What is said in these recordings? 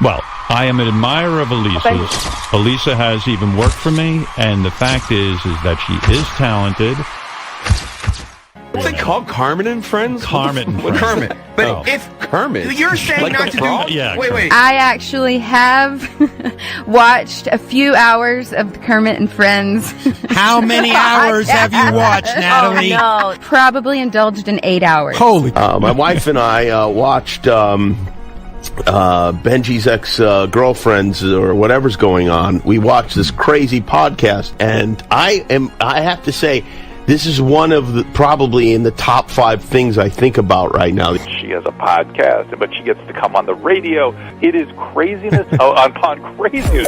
Well, I am an admirer of Elisa's. Elisa has even worked for me, and the fact is that she is talented. What's it called? Kermit and Friends? Kermit and Friends. Kermit. But if Kermit, you're saying like not the to frog? do, Yeah, wait. I actually have watched a few hours of the Kermit and Friends. How many hours have you watched, Natalie? Oh, no. Probably indulged in 8 hours. Holy. My wife and I watched Benji's ex-girlfriends or whatever's going on. We watched this crazy podcast, and I have to say, this is one of the probably in the top 5 things I think about right now. She has a podcast, but she gets to come on the radio. It is craziness upon craziness.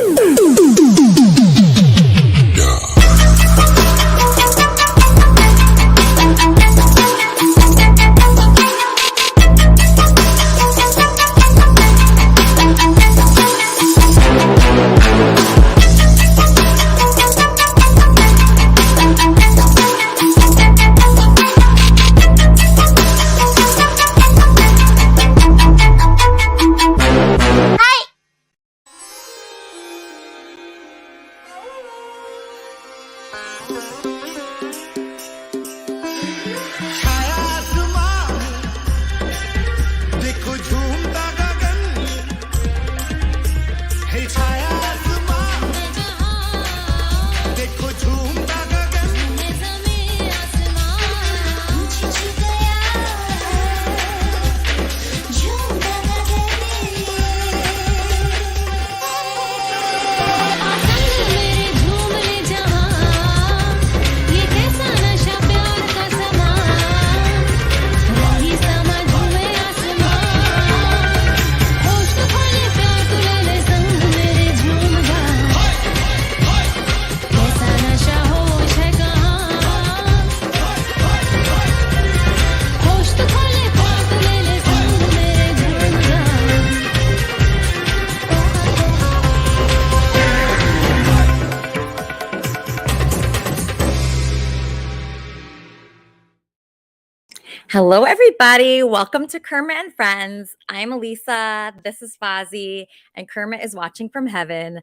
Hello, everybody. Welcome to Kermit and Friends. I'm Elisa. This is Fozzie, and Kermit is watching from heaven.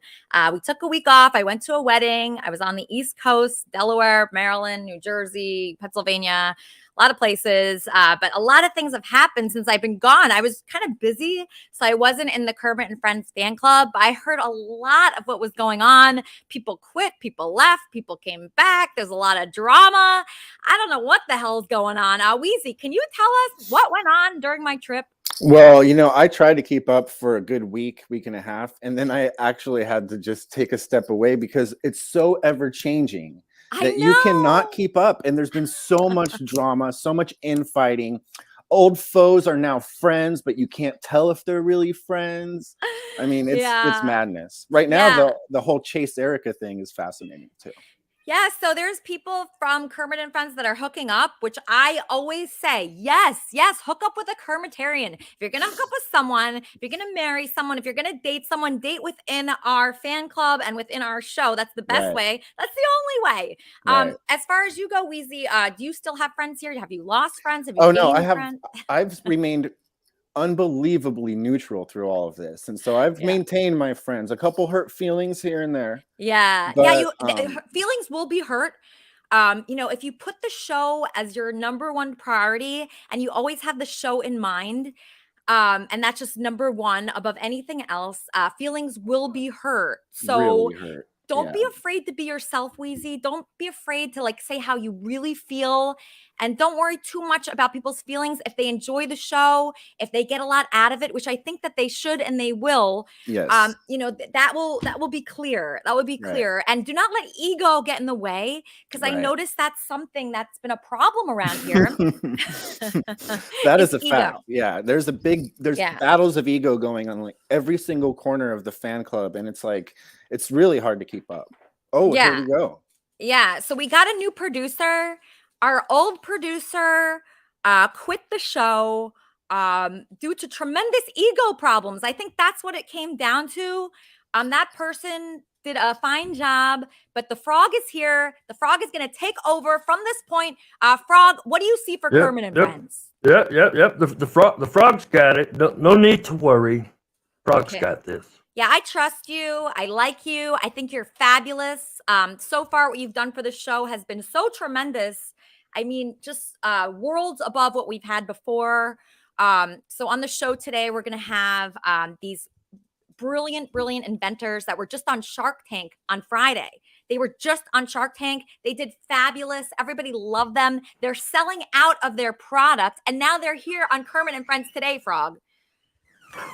We took a week off. I went to a wedding. I was on the East Coast, Delaware, Maryland, New Jersey, Pennsylvania, a lot of places. But a lot of things have happened since I've been gone. I was kind of busy, so I wasn't in the Kermit and Friends fan club. But I heard a lot of what was going on. People quit, people left, people came back. There's a lot of drama. I don't know what the hell is going on. Weezy, can you tell us what went on during my trip? Well, I tried to keep up for a good week and a half, and then I actually had to just take a step away because it's so ever changing that you cannot keep up. And there's been so much drama, so much infighting. Old foes are now friends, but you can't tell if they're really friends. I mean, it's madness. Right now, the whole Chase Erica thing is fascinating too. Yeah, so there's people from Kermit and Friends that are hooking up, which I always say, yes, hook up with a Kermitarian. If you're going to hook up with someone, if you're going to marry someone, if you're going to date someone, date within our fan club and within our show. That's the best way. That's the only way. Right. As far as you go, Weezy, do you still have friends here? Have you lost friends? Have you no, friends? I've remained unbelievably neutral through all of this, and so I've maintained my friends. A couple hurt feelings here and there. Feelings will be hurt. If you put the show as your number one priority and you always have the show in mind, and that's just number one above anything else, feelings will be hurt. So really hurt. Don't be afraid to be yourself, Weezy. Don't be afraid to say how you really feel. And don't worry too much about people's feelings. If they enjoy the show, if they get a lot out of it, which I think that they should and they will, yes. That will be clear. That would be clear. Right. And do not let ego get in the way, because I noticed that's something that's been a problem around here. That is a fact. Yeah. There's battles of ego going on every single corner of the fan club. And it's really hard to keep up. Oh, here we go. Yeah. So we got a new producer. Our old producer quit the show due to tremendous ego problems. I think that's what it came down to. That person did a fine job, but the frog is here. The frog is going to take over from this point. Frog, what do you see for Kermit and Friends? Yep. The frog's got it. No need to worry. Frog's got this. Yeah, I trust you. I like you. I think you're fabulous. So far, what you've done for the show has been so tremendous. I mean, just worlds above what we've had before. So on the show today, we're going to have these brilliant inventors that were just on Shark Tank on Friday. They were just on Shark Tank. They did fabulous. Everybody loved them. They're selling out of their product, and now they're here on Kermit and Friends today, Frog.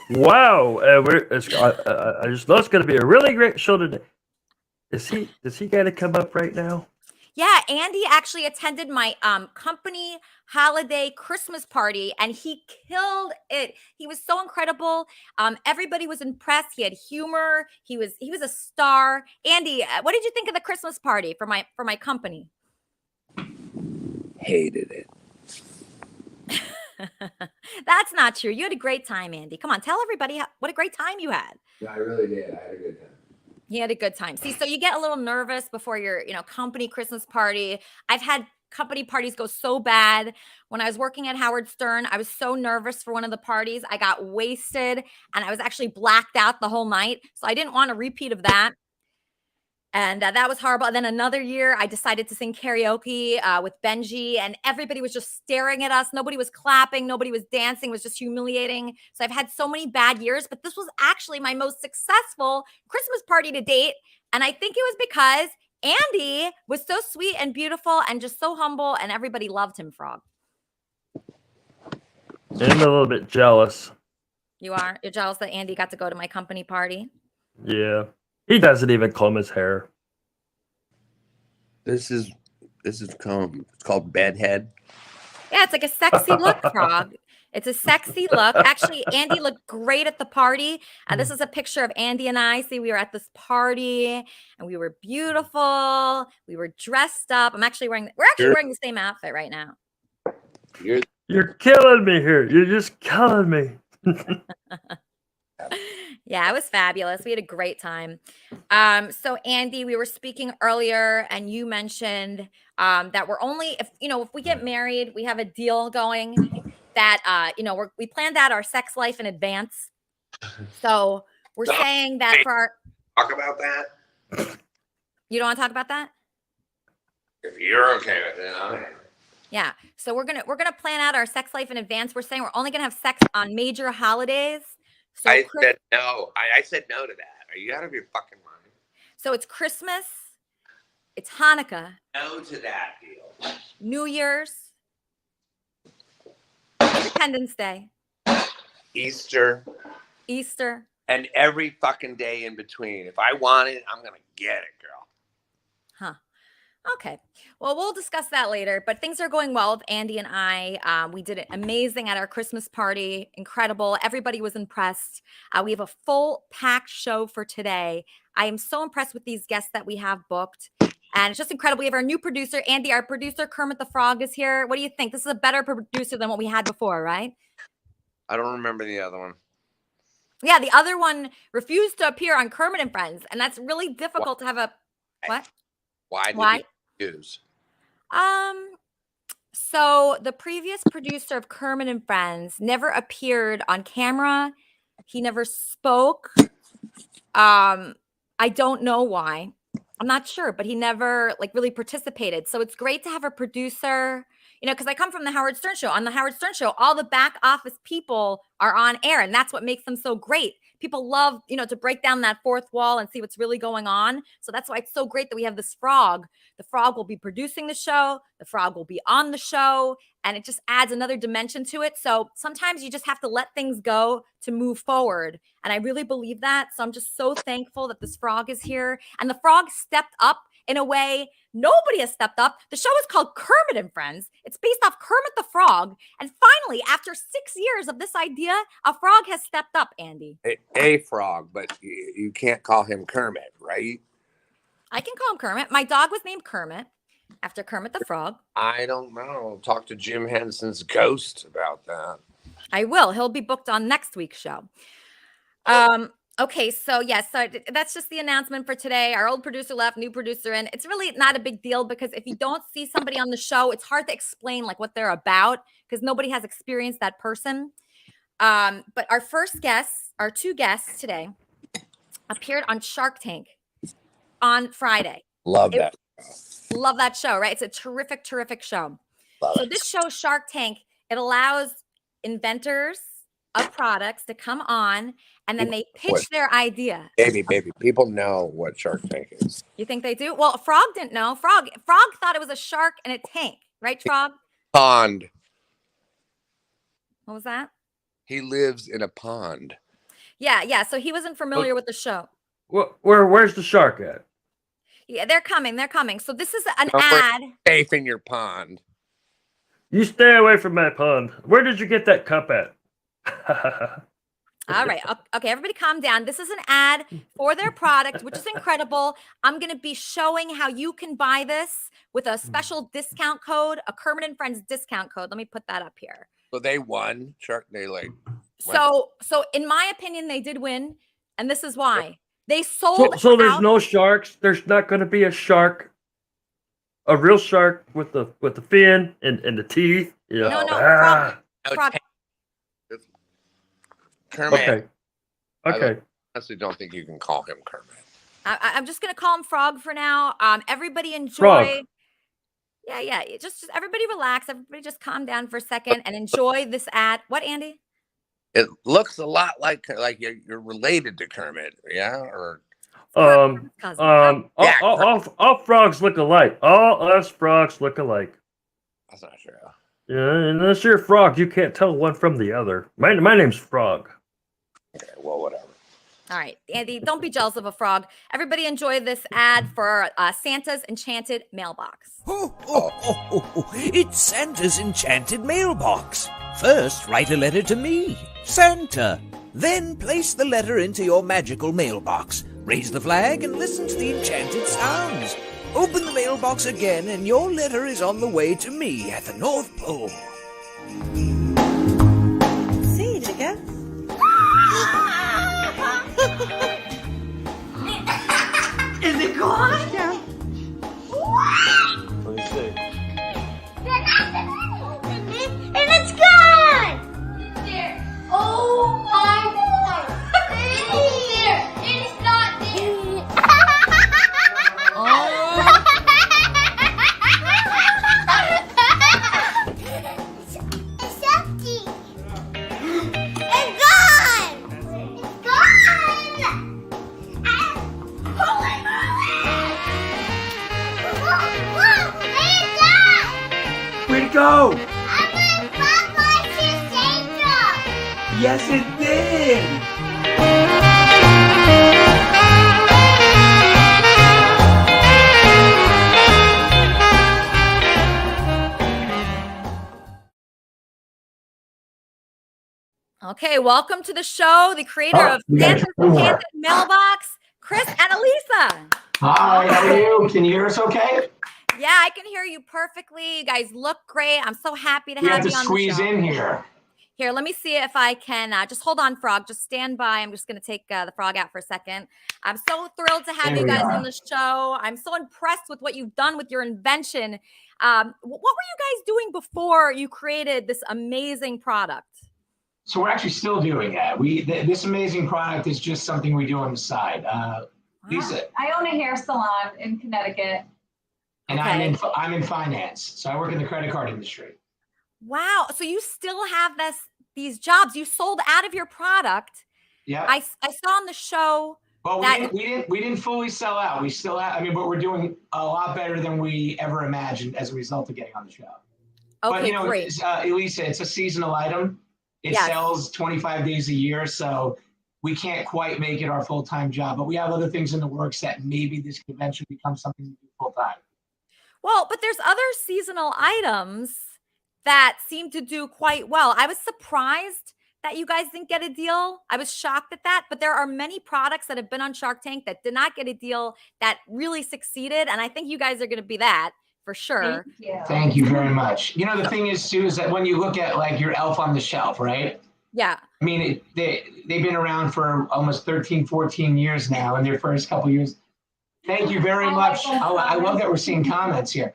Wow, I just know it's going to be a really great show today. Does he got to come up right now? Yeah, Andy actually attended my company holiday Christmas party, and he killed it. He was so incredible. Everybody was impressed. He had humor. He was a star. Andy, what did you think of the Christmas party for my company? Hated it. That's not true. You had a great time, Andy. Come on, tell everybody what a great time you had. No, I really did. I had a good time. He had a good time. See, so you get a little nervous before your, company Christmas party. I've had company parties go so bad. When I was working at Howard Stern, I was so nervous for one of the parties. I got wasted and I was actually blacked out the whole night. So I didn't want a repeat of that. And that was horrible. And then another year, I decided to sing karaoke with Benji, and everybody was just staring at us. Nobody was clapping. Nobody was dancing. It was just humiliating. So I've had so many bad years, but this was actually my most successful Christmas party to date. And I think it was because Andy was so sweet and beautiful and just so humble, and everybody loved him, Frog. I'm a little bit jealous. You are? You're jealous that Andy got to go to my company party? Yeah. He doesn't even comb his hair. This is comb. It's called bedhead. Yeah, it's like a sexy look, Frog. It's a sexy look. Actually, Andy looked great at the party. This is a picture of Andy and I. See, we were at this party and we were beautiful. We were dressed up. We're actually wearing the same outfit right now. You're killing me here. You're just killing me. Yeah, it was fabulous. We had a great time. So Andy, we were speaking earlier and you mentioned that we're only, if we get married, we have a deal going that, we planned out our sex life in advance. So we're saying that for our... Talk about that? You don't want to talk about that? If you're okay with it, I am. Yeah. So we're gonna plan out our sex life in advance. We're saying we're only gonna have sex on major holidays. So I said no. I said no to that. Are you out of your fucking mind? So it's Christmas, it's Hanukkah. No to that deal. New Year's, Independence Day, Easter, and every fucking day in between. If I want it, I'm gonna get it, girl. Huh. Okay. Well, we'll discuss that later, but things are going well with Andy and I. We did it amazing at our Christmas party. Incredible. Everybody was impressed. We have a full packed show for today. I am so impressed with these guests that we have booked. And it's just incredible. We have our new producer, Andy. Our producer, Kermit the Frog, is here. What do you think? This is a better producer than what we had before, right? I don't remember the other one. Yeah, the other one refused to appear on Kermit and Friends. And that's really difficult to have a... What? Why? Use? So the previous producer of Kermit and Friends never appeared on camera. He never spoke. I don't know why. I'm not sure, but he never really participated. So it's great to have a producer, because I come from the Howard Stern Show. On the Howard Stern Show, all the back office people are on air, and that's what makes them so great. People love, to break down that fourth wall and see what's really going on. So that's why it's so great that we have this frog. The frog will be producing the show. The frog will be on the show, and it just adds another dimension to it. So sometimes you just have to let things go to move forward. And I really believe that. So I'm just so thankful that this frog is here. And the frog stepped up in a way nobody has stepped up. The show is called Kermit and Friends. It's based off Kermit the Frog. And finally, after 6 years of this idea, a frog has stepped up, Andy. A frog, but you can't call him Kermit, right? I can call him Kermit. My dog was named Kermit after Kermit the Frog. I don't know. Talk to Jim Henson's ghost about that. I will. He'll be booked on next week's show. Okay, so yes, so that's just the announcement for today. Our old producer left, new producer in. It's really not a big deal because if you don't see somebody on the show, it's hard to explain what they're about because nobody has experienced that person. But our two guests today appeared on Shark Tank on Friday. Love that. Love that show, right? It's a terrific, terrific show. This show, Shark Tank, it allows inventors of products to come on and then they pitch their idea. Baby, people know what Shark Tank is. You think they do? Well, Frog didn't know. Frog thought it was a shark in a tank, right, Frog? Pond. What was that? He lives in a pond. Yeah. So he wasn't familiar with the show. Where's the shark at? Yeah, they're coming. So this is an ad. Safe in your pond. You stay away from my pond. Where did you get that cup at? All right. Okay, everybody calm down. This is an ad for their product, which is incredible. I'm going to be showing how you can buy this with a special discount code, a Kermit and Friends discount code. Let me put that up here. So they won. So in my opinion, they did win. And this is why. They sold So there's no sharks. There's not going to be a shark. A real shark with the fin and the teeth. Yeah. No. Frog. Kermit. Okay. I honestly don't think you can call him Kermit. I'm just going to call him Frog for now. Everybody enjoy. Frog. Yeah. Just everybody relax. Everybody just calm down for a second and enjoy this ad. What, Andy? It looks a lot like you're related to Kermit, yeah? Or all frogs look alike. All us frogs look alike. That's not true. Yeah, unless you're a frog, you can't tell one from the other. My name's Frog. Okay, well, whatever. All right, Andy, don't be jealous of a frog. Everybody enjoy this ad for Santa's Enchanted Mailbox. It's Santa's Enchanted Mailbox. First, write a letter to me, Santa. Then place the letter into your magical mailbox. Raise the flag and listen to the enchanted sounds. Open the mailbox again and your letter is on the way to me at the North Pole. See, did it go? Is it gone? Yeah. Let me see. And it's gone! There. Oh my God! It's there! It's not there! It's empty! It's gone! It's gone! Holy moly! It's gone! Where'd it go? Yes, it did! Okay, welcome to the show, the creator of Santa's Enchanted Mailbox, Chris and Elisa. Hi, how are you? Can you hear us okay? Yeah, I can hear you perfectly. You guys look great. I'm so happy to have you on the show. We have to squeeze in here. Here, let me see if I can. Just hold on, Frog. Just stand by. I'm just going to take the frog out for a second. I'm so thrilled to have you guys on the show. I'm so impressed with what you've done with your invention. What were you guys doing before you created this amazing product? So we're actually still doing that. This amazing product is just something we do on the side. Lisa, I own a hair salon in Connecticut. and I'm in finance, so I work in the credit card industry. Wow. So you still have these jobs. You sold out of your product. Yeah. I saw on the show. Well, we didn't fully sell out. We still have, but we're doing a lot better than we ever imagined as a result of getting on the show. Okay, but, great. Elisa, it's a seasonal item. It sells 25 days a year, so we can't quite make it our full-time job. But we have other things in the works that maybe this could eventually become something we do full-time. Well, but there's other seasonal items that seem to do quite well. I was surprised that you guys didn't get a deal. I was shocked at that, but there are many products that have been on Shark Tank that did not get a deal that really succeeded, and I think you guys are going to be that for sure. Thank you very much. The thing is, too, is that when you look at like your Elf on the Shelf, right? Yeah. They've been around for almost 13, 14 years now, in their first couple years. Thank you very much. I love that we're seeing comments here.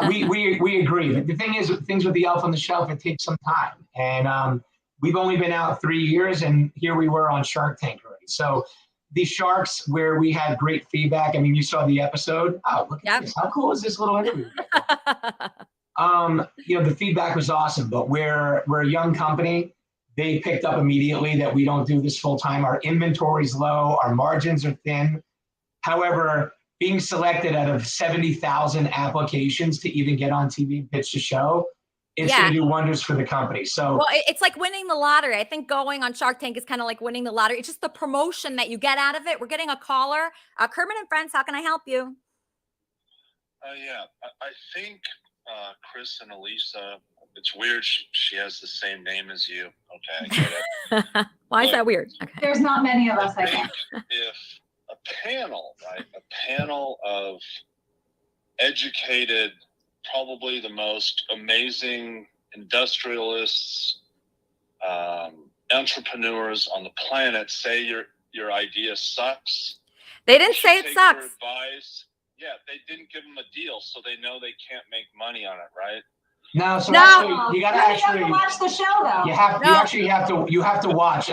We agree. But the thing is, things with the Elf on the Shelf, it takes some time. And we've only been out 3 years, and here we were on Shark Tank already. So the sharks, where we had great feedback. I mean, you saw the episode. Oh, look at this. How cool is this little interview? The feedback was awesome, but we're a young company. They picked up immediately that we don't do this full time. Our inventory's low. Our margins are thin. However, being selected out of 70,000 applications to even get on TV and pitch the show, it's going to do wonders for the company. So, well, it's like winning the lottery. I think going on Shark Tank is kind of like winning the lottery. It's just the promotion that you get out of it. We're getting a caller. Kermit and Friends, how can I help you? Yeah, I think Chris and Elisa, it's weird she has the same name as you. Okay, I get it. Why is that weird? Okay. There's not many of us, I think. If a panel of educated, probably the most amazing industrialists, entrepreneurs on the planet say your idea sucks. They didn't say it sucks. Advice. Yeah, they didn't give them a deal, so they know they can't make money on it, right? No, so actually, you got to actually watch the show, though. You have to watch.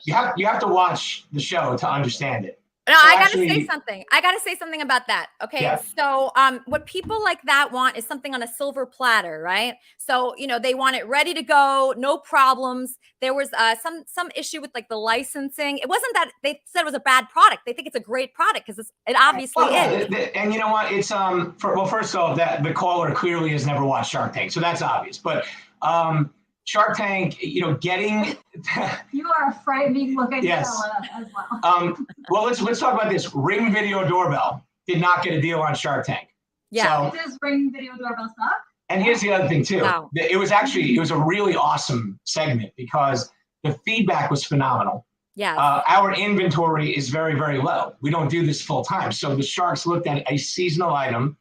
You have to watch the show to understand it. No, so I got to say something. I got to say something about that. Okay. Yes. So what people like that want is something on a silver platter, right? So, they want it ready to go, no problems. There was some issue with like the licensing. It wasn't that they said it was a bad product. They think it's a great product because it obviously is. And you know what? It's first of all, that the caller clearly has never watched Shark Tank, so that's obvious. But Shark Tank, getting you are a frightening looking fella as well. Well, let's talk about this. Ring Video Doorbell did not get a deal on Shark Tank. Yeah. Does Ring Video Doorbell suck? And here's the other thing too. No. It was a really awesome segment because the feedback was phenomenal. Yeah. Our inventory is very, very low. We don't do this full time. So the Sharks looked at a seasonal item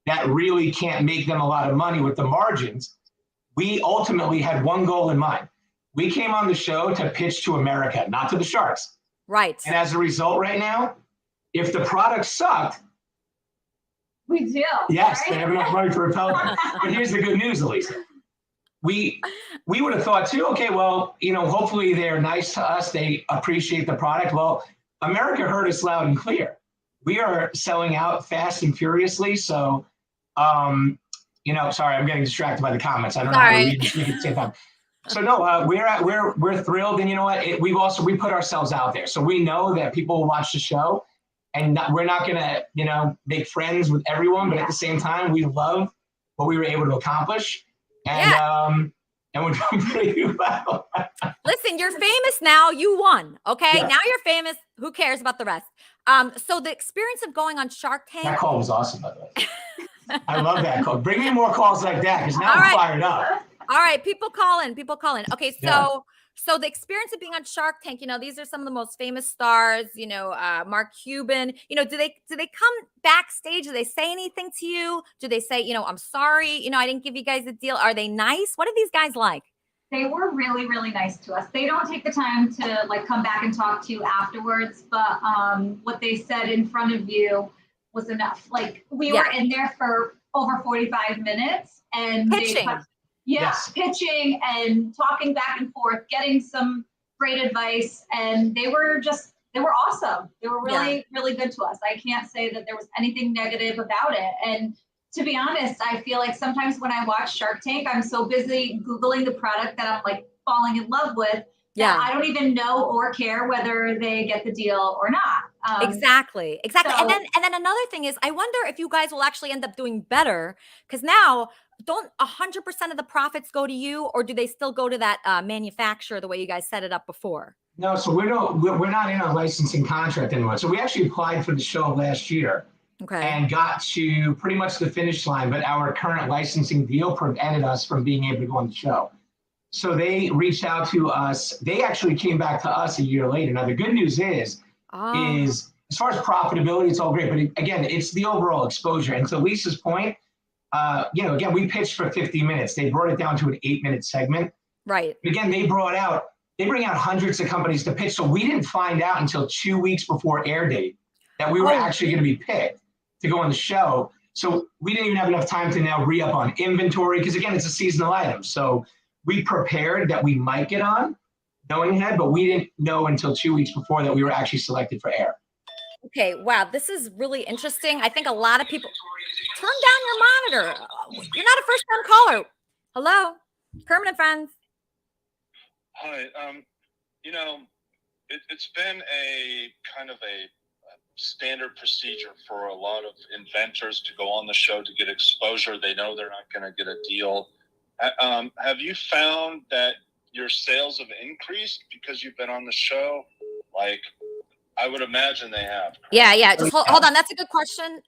that really can't make them a lot of money with the margins. We ultimately had one goal in mind. We came on the show to pitch to America, not to the Sharks. Right. And as a result right now, if the product sucked, we do. Yes, right? They have enough money to repel them. But here's the good news, Elisa. We would have thought too, okay, well, hopefully they're nice to us. They appreciate the product. Well, America heard us loud and clear. We are selling out fast and furiously. So, sorry, I'm getting distracted by the comments. I don't know how to read and speak at the same time. So no, we're thrilled, and you know what? We put ourselves out there, so we know that people will watch the show, and we're not gonna make friends with everyone, but at the same time, we love what we were able to accomplish, and we're doing pretty well. Listen, you're famous now. You won. Okay, now you're famous. Who cares about the rest? So the experience of going on Shark Tank. That call was awesome, by the way. I love that call. Bring me more calls like that because now I'm fired up. All right, people call in. Okay, so the experience of being on Shark Tank, these are some of the most famous stars, Mark Cuban, do they come backstage? Do they say anything to you? Do they say, I'm sorry, I didn't give you guys a deal? Are they nice? What are these guys like? They were really, really nice to us. They don't take the time to come back and talk to you afterwards, but what they said in front of you was enough. Like we were in there for over 45 minutes and pitching. Pitching and talking back and forth, getting some great advice. And they were awesome. They were really, really good to us. I can't say that there was anything negative about it. And to be honest, I feel like sometimes when I watch Shark Tank, I'm so busy Googling the product that I'm like falling in love with. Yeah. I don't even know or care whether they get the deal or not. Exactly. So, and then another thing is, I wonder if you guys will actually end up doing better, because now don't 100% of the profits go to you, or do they still go to that manufacturer the way you guys set it up before? No, so we're not in a licensing contract anymore. So we actually applied for the show last year. Okay. And got to pretty much the finish line, but our current licensing deal prevented us from being able to go on the show. So they reached out to us. They actually came back to us a year later. Now, the good news is as far as profitability, it's all great. But again, it's the overall exposure. And to Lisa's point, again, we pitched for 50 minutes. They brought it down to an 8-minute segment. Right. Again, they bring out hundreds of companies to pitch. So we didn't find out until 2 weeks before air date that we were actually going to be picked to go on the show. So we didn't even have enough time to now re-up on inventory because, again, it's a seasonal item. So we prepared that we might get on, knowing ahead, but we didn't know until 2 weeks before that we were actually selected for air. Okay, wow, this is really interesting. I think a lot of people turn down your monitor. You're not a first-time caller. Hello, Kermit and Friends. Hi. You know, it's been a kind of a standard procedure for a lot of inventors to go on the show to get exposure. They know they're not going to get a deal. Have you found that your sales have increased because you've been on the show? Like, I would imagine they have. Yeah. Just hold on. That's a good question.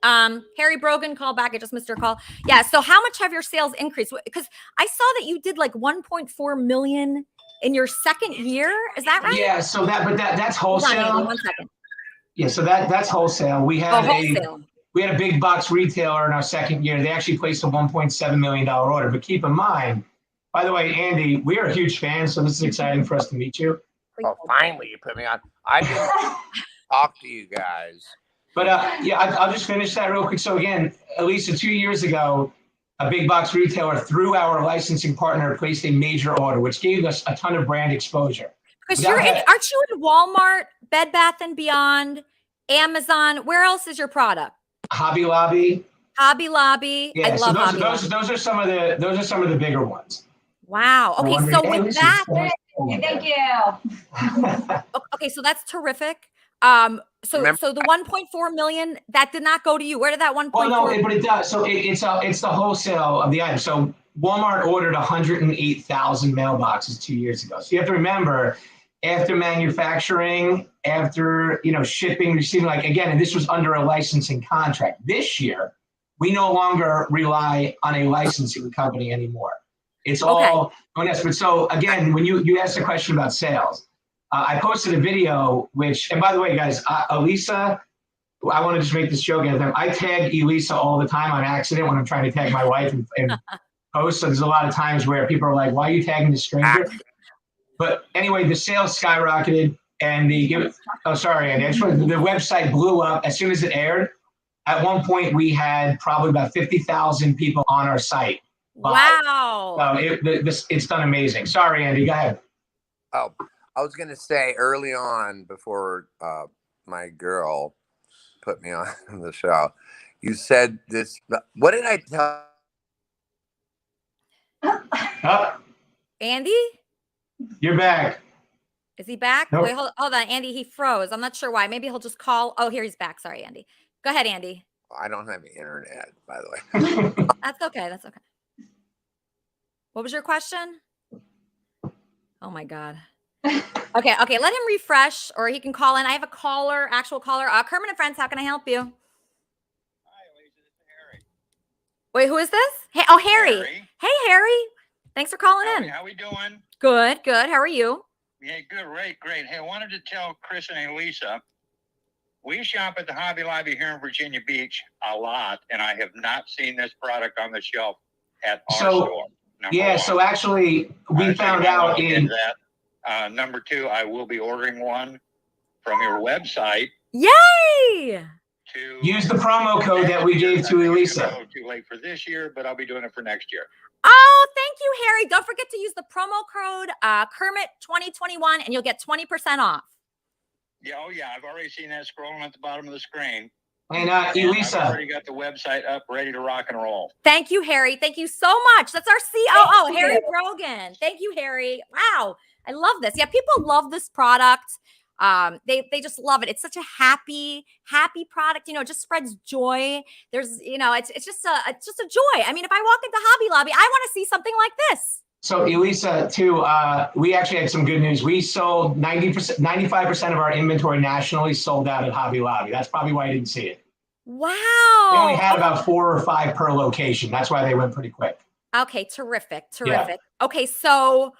Harry Brogan, call back. I just missed your call. Yeah. So how much have your sales increased? Because I saw that you did like 1.4 million in your second year. Is that right? Yeah. So that's wholesale. Hold on, Andy, 1 second. Yeah. So that's wholesale. We had wholesale. We had a big box retailer in our second year. They actually placed a $1.7 million order. But keep in mind, by the way, Andy, we are huge fans, so this is exciting for us to meet you. Oh, finally, you put me on. I didn't talk to you guys. But I'll just finish that real quick. So again, Elisa, 2 years ago, a big box retailer through our licensing partner placed a major order, which gave us a ton of brand exposure. Because aren't you in Walmart, Bed Bath & Beyond, Amazon? Where else is your product? Hobby Lobby. Yeah, I love Hobby Lobby. Those are some of the bigger ones. Wow. Okay, so with that, thank you. Okay, so that's terrific. So the 1.4 million that did not go to you. Where did that 1.4? Oh no, but it does. So it's the wholesale of the item. So Walmart ordered 108,000 mailboxes 2 years ago. So you have to remember, after manufacturing, after shipping, receiving, like again, and this was under a licensing contract. This year, we no longer rely on a licensing company anymore. It's all but so again, when you asked a question about sales, I posted a video, and by the way, guys, Elisa, I want to just make this joke at them. I tag Elisa all the time on accident when I'm trying to tag my wife and post. So there's a lot of times where people are like, "Why are you tagging the stranger?" But anyway, the sales skyrocketed, and the website blew up as soon as it aired. At one point, we had probably about 50,000 people on our site. Wow! So it's done amazing. Sorry, Andy, go ahead. Oh, I was gonna say early on before my girl put me on the show, you said this. What did I tell? Andy? You're back. Is he back? Nope. Wait, hold on, Andy. He froze. I'm not sure why. Maybe he'll just call. Oh, here he's back. Sorry, Andy. Go ahead, Andy. I don't have the internet, by the way. That's okay. What was your question? Oh my God. Okay. Let him refresh, or he can call in. I have a actual caller. Kermit and Friends, how can I help you? Hi, Elisa. This is Harry. Wait, who is this? Hey, Harry. Hey, Harry. Thanks for calling in. How we doing? Good. How are you? Yeah, good. Great. Hey, I wanted to tell Chris and Elisa, we shop at the Hobby Lobby here in Virginia Beach a lot, and I have not seen this product on the shelf at our store. So actually, we found out in that. Number two, I will be ordering one from your website. Yay! Use the promo code that we gave to Elisa. Too late for this year, but I'll be doing it for next year. Oh, thank you, Harry. Don't forget to use the promo code Kermit 2021, and you'll get 20% off. Yeah, I've already seen that scrolling at the bottom of the screen. And Elisa, I've already got the website up, ready to rock and roll. Thank you, Harry. Thank you so much. That's our COO, Harry Brogan. Thank you, Harry. Wow, I love this. Yeah, people love this product. They just love it. It's such a happy product. It just spreads joy. There's, it's just a joy. I mean, if I walk into Hobby Lobby, I want to see something like this. So Elisa, too, we actually had some good news. We sold 95% of our inventory nationally sold out at Hobby Lobby. That's probably why you didn't see it. Wow. We only had about 4 or 5 per location. That's why they went pretty quick. Okay, terrific. Yeah. Okay, so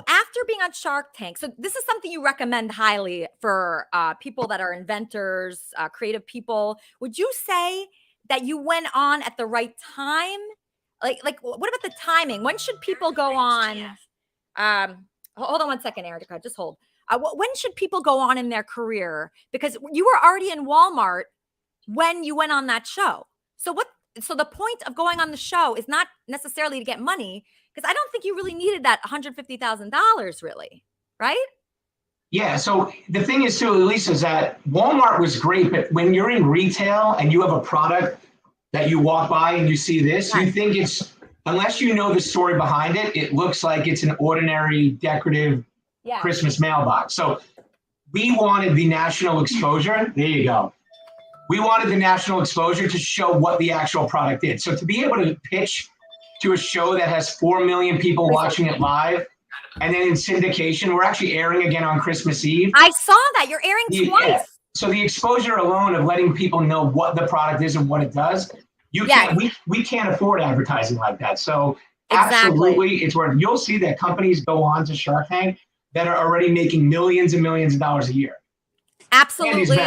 after being on Shark Tank, so this is something you recommend highly for people that are inventors, creative people. Would you say that you went on at the right time? Like, what about the timing? When should people go on? Hold on 1 second, Erica. Just hold. When should people go on in their career? Because you were already in Walmart when you went on that show. So so the point of going on the show is not necessarily to get money, because I don't think you really needed that $150,000 really, right? Yeah, so the thing is too, Lisa, is that Walmart was great, but when you're in retail and you have a product that you walk by and you see this, you think it's, unless you know the story behind it, it looks like it's an ordinary decorative Christmas mailbox. So we wanted the national exposure. There you go. We wanted the national exposure to show what the actual product did. So to be able to pitch to a show that has 4 million people watching it live, and then in syndication, we're actually airing again on Christmas Eve. I saw that. You're airing twice. Yeah. So the exposure alone of letting people know what the product is and what it does, you can't. We can't afford advertising like that. So absolutely, it's where you'll see that companies go on to Shark Tank that are already making millions and millions of dollars a year. Absolutely.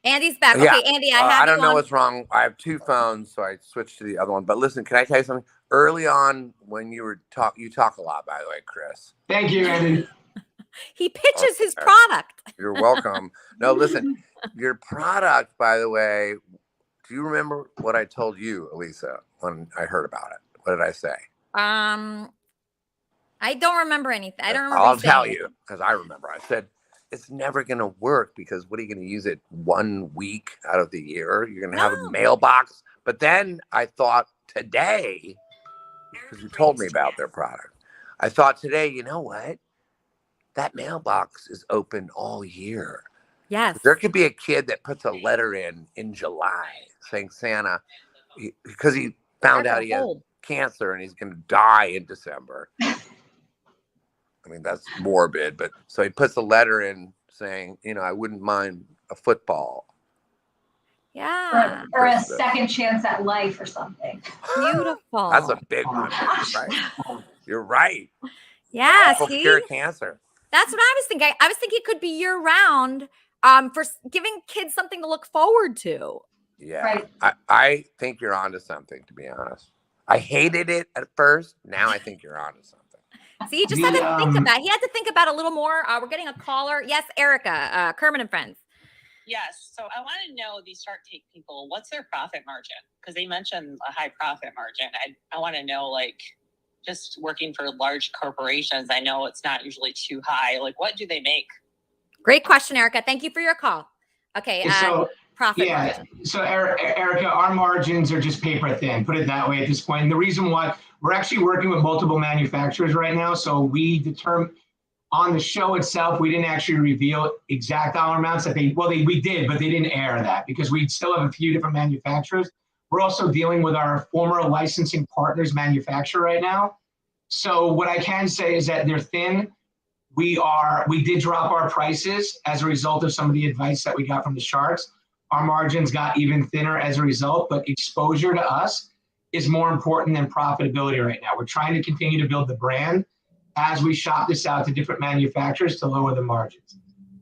Andy's back. Yeah. Okay, Andy, I don't know what's wrong. I have 2 phones, so I switched to the other one. But listen, can I tell you something? Early on, when you talk a lot, by the way, Chris. Thank you, Andy. He pitches his product. You're welcome. No, listen, your product, by the way, do you remember what I told you, Elisa, when I heard about it? What did I say? I don't remember anything. I don't remember. I'll tell you, because I remember. I said, it's never going to work because what are you going to use it 1 week out of the year? You're going to have a mailbox. But then I thought today, because you told me about their product, I thought today, you know what? That mailbox is open all year. Yes. There could be a kid that puts a letter in July saying Santa, because he found out he has cancer and he's going to die in December. I mean, that's morbid, but so he puts a letter in saying, I wouldn't mind a football. Yeah. Or a second chance at life or something. Beautiful. That's a big one, right? You're right. Yeah, People see? cure cancer. That's what I was thinking. I was thinking it could be year round for giving kids something to look forward to. Yeah. Right. I think you're onto something, to be honest. I hated it at first. Now I think you're onto something. See, he just had to think about it. He had to think about it a little more. We're getting a caller. Yes, Erica, Kermit and Friends. Yes. So I want to know these Shark Tank people, what's their profit margin? Because they mentioned a high profit margin. I want to know, just working for large corporations, I know it's not usually too high. What do they make? Great question, Erica. Thank you for your call. Okay. Profit margin. So Erica, our margins are just paper thin, put it that way at this point. And the reason why we're actually working with multiple manufacturers right now. So we determine on the show itself, we didn't actually reveal exact dollar amounts that we did, but they didn't air that because we still have a few different manufacturers. We're also dealing with our former licensing partners manufacturer right now. So what I can say is that they're thin. We did drop our prices as a result of some of the advice that we got from the Sharks. Our margins got even thinner as a result, but exposure to us is more important than profitability right now. We're trying to continue to build the brand as we shop this out to different manufacturers to lower the margins.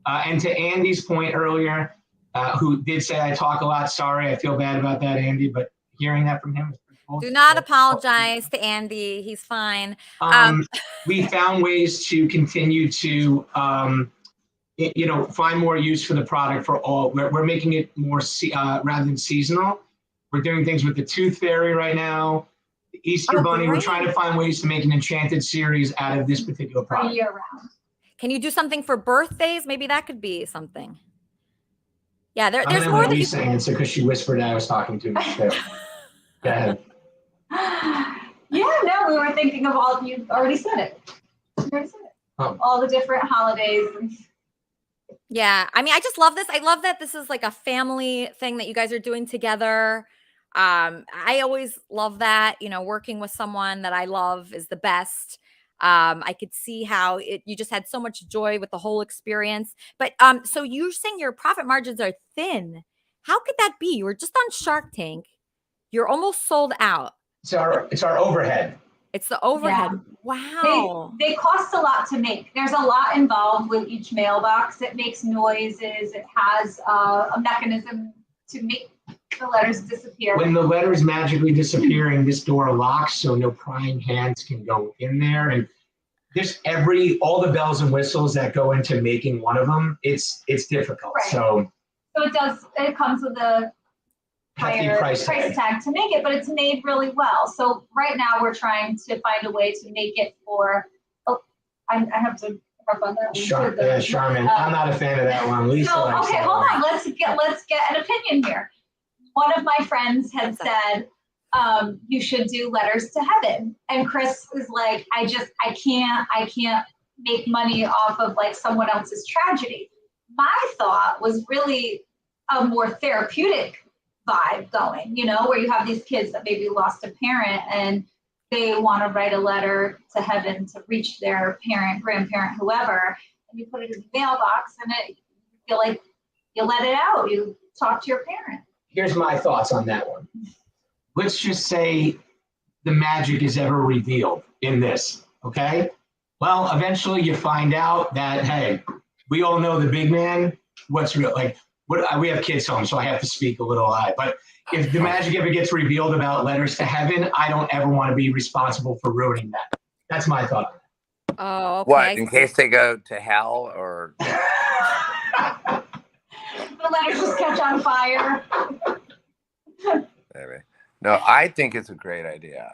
And to Andy's point earlier, who did say I talk a lot, sorry, I feel bad about that, Andy, but hearing that from him is pretty cool. Do not apologize to Andy. He's fine. We found ways to continue to find more use for the product for all. We're making it more rather than seasonal. We're doing things with the Tooth Fairy right now, the Easter Bunny. Great. We're trying to find ways to make an enchanted series out of this particular product. Year round. Can you do something for birthdays? Maybe that could be something. Yeah, there's I'm more gonna than Lisa answer because she whispered I was talking to me. So. Go ahead. Yeah, no, we were thinking of all. You already said it. All the different holidays. Yeah, I mean, I just love this. I love that this is like a family thing that you guys are doing together. I always love that, working with someone that I love is the best. I could see how you just had so much joy with the whole experience. But so you're saying your profit margins are thin. How could that be? You were just on Shark Tank. You're almost sold out. It's our overhead. It's the overhead. Yeah. Wow. They cost a lot to make. There's a lot involved with each mailbox. It makes noises. It has a mechanism to make the letters disappear. When the letters magically disappearing, this door locks so no prying hands can go in there. And just all the bells and whistles that go into making one of them, it's difficult. Right. So it comes with hefty higher price tag to make it, but it's made really well. So right now we're trying to find a way to make it for. Oh, I have to harp on that one. Charmin. I'm not a fan of that one. Lisa So likes okay, that hold one. on. Let's get an opinion here. One of my friends had said, you should do letters to heaven. And Chris is like, I can't make money off of like someone else's tragedy. My thought was really a more therapeutic vibe going, where you have these kids that maybe lost a parent and they want to write a letter to heaven to reach their parent, grandparent, whoever, and you put it in the mailbox and you feel like you let it out. You talk to your parent. Here's my thoughts on that one. Let's just say the magic is ever revealed in this, okay? Well, eventually you find out that, hey, we all know the big man. What's real? Like, we have kids home, so I have to speak a little high. But if the magic ever gets revealed about letters to heaven, I don't ever want to be responsible for ruining that. That's my thought. Oh, okay. What, in case they go to hell or? The letters just catch on fire. Maybe. No, I think it's a great idea.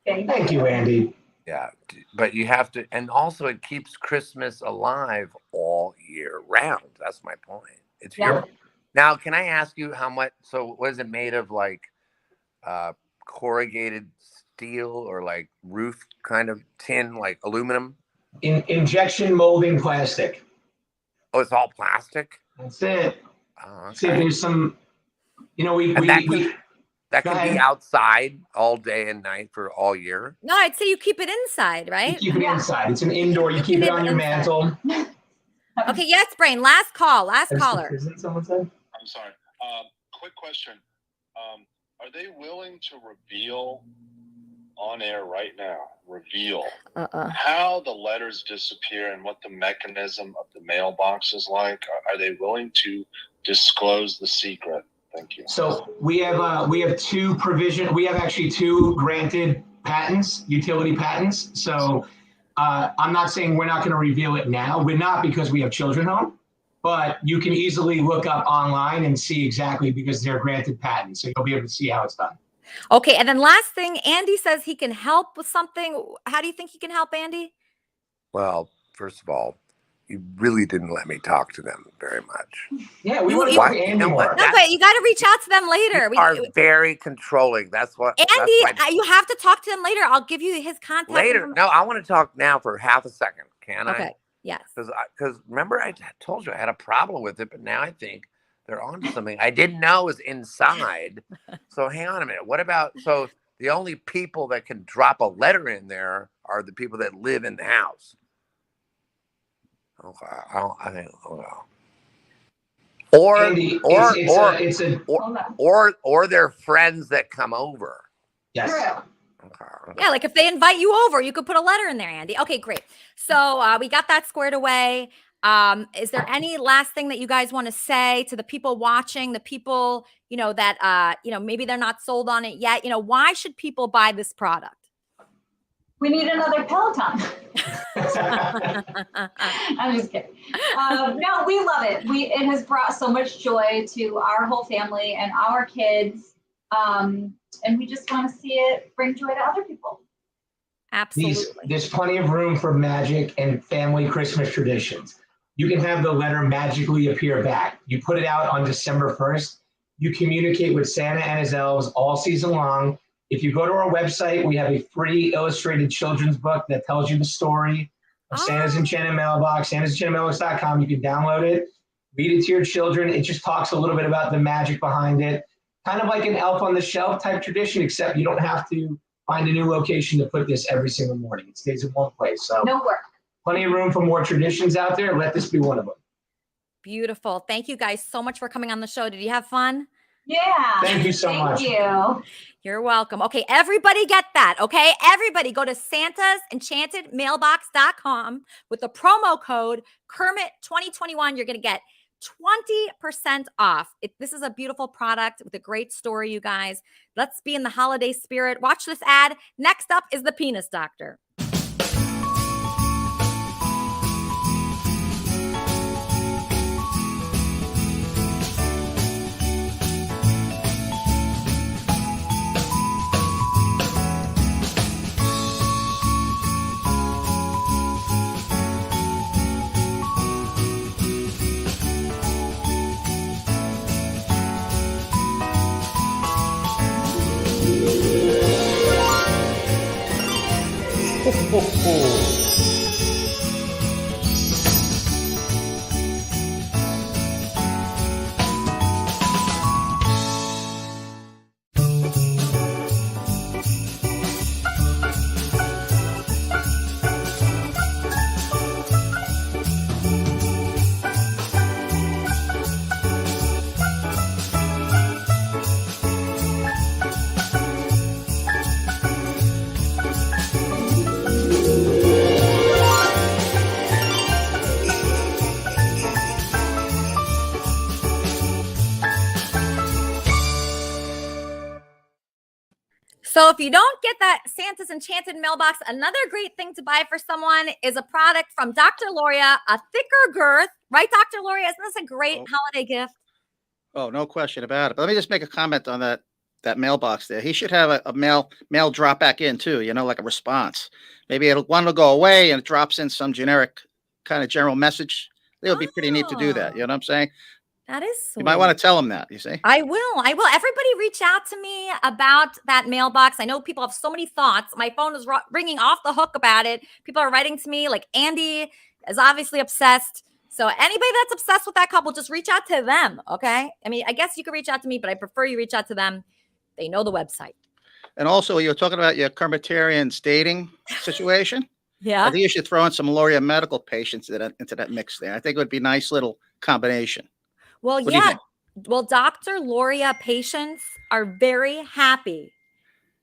Thank you, Andy. Yeah, but you have to, and also it keeps Christmas alive all year round. That's my point. It's here. Now, can I ask you how much? So, was it made of like corrugated steel or like roof kind of tin, like aluminum? Injection molding plastic. Oh, it's all plastic. That's it. Oh, okay. See, there's some, that can be outside all day and night for all year. No, I'd say you keep it inside, right? You keep it inside. It's an indoor. You keep it on your mantle. Okay, yes, Brain. Last call. Last caller. Isn't someone said? I'm sorry. Quick question. Are they willing to reveal on air right now? How the letters disappear and what the mechanism of the mailbox is like? Are they willing to disclose the secret? Thank you. So we have actually two granted patents, utility patents. So I'm not saying we're not going to reveal it now. We're not, because we have children home, but you can easily look up online and see exactly, because they're granted patents. So you'll be able to see how it's done. Okay, and then last thing, Andy says he can help with something. How do you think he can help, Andy? Well, first of all, you really didn't let me talk to them very much. Yeah, we want to talk to Andy more. No, but you got to reach out to them later. You are very controlling. That's what. Andy, you have to talk to him later. I'll give you his contact. Later. No, I want to talk now for half a second. Can I? Okay. Yes. Because remember, I told you I had a problem with it, but now I think they're onto something I didn't know was inside. So hang on a minute. What about, so the only people that can drop a letter in there are the people that live in the house. Okay, I think, well. Or their friends that come over. Yes. Okay. Yeah, like if they invite you over, you could put a letter in there, Andy. Okay, great. So we got that squared away. Is there any last thing that you guys want to say to the people watching, the people, that, maybe they're not sold on it yet? Why should people buy this product? We need another Peloton. I'm just kidding. No, we love it. It has brought so much joy to our whole family and our kids. And we just want to see it bring joy to other people. Absolutely. There's plenty of room for magic and family Christmas traditions. You can have the letter magically appear back. You put it out on December 1st. You communicate with Santa and his elves all season long. If you go to our website, we have a free illustrated children's book that tells you the story of Santa's Enchanted Mailbox, santasenchantedmailbox.com. You can download it, read it to your children. It just talks a little bit about the magic behind it. Kind of like an elf on the shelf type tradition, except you don't have to find a new location to put this every single morning. It stays in one place. So no work. Plenty of room for more traditions out there. Let this be one of them. Beautiful. Thank you guys so much for coming on the show. Did you have fun? Yeah. Thank you so much. Thank you. You're welcome. Okay, everybody get that, okay? Everybody go to santasenchantedmailbox.com with the promo code Kermit2021. You're going to get 20% off. This is a beautiful product with a great story, you guys. Let's be in the holiday spirit. Watch this ad. Next up is the Penis Doctor. ho, ho. So if you don't get that Santa's Enchanted Mailbox, another great thing to buy for someone is a product from Dr. Loria, a thicker girth. Right, Dr. Loria? Isn't this a great holiday gift? Oh, no question about it. But let me just make a comment on that mailbox there. He should have a mail drop back in too, like a response. Maybe one will go away and it drops in some generic kind of general message. It would be pretty neat to do that. You know what I'm saying? That is sweet. You might want to tell him that, you see? I will. Everybody reach out to me about that mailbox. I know people have so many thoughts. My phone is ringing off the hook about it. People are writing to me. Like Andy is obviously obsessed. So anybody that's obsessed with that couple, just reach out to them, okay? I mean, I guess you could reach out to me, but I prefer you reach out to them. They know the website. And also, you're talking about your Kermitarians dating situation. Yeah. I think you should throw in some Loria medical patients into that mix there. I think it would be a nice little combination. Well, yeah. Well, Dr. Loria patients are very happy.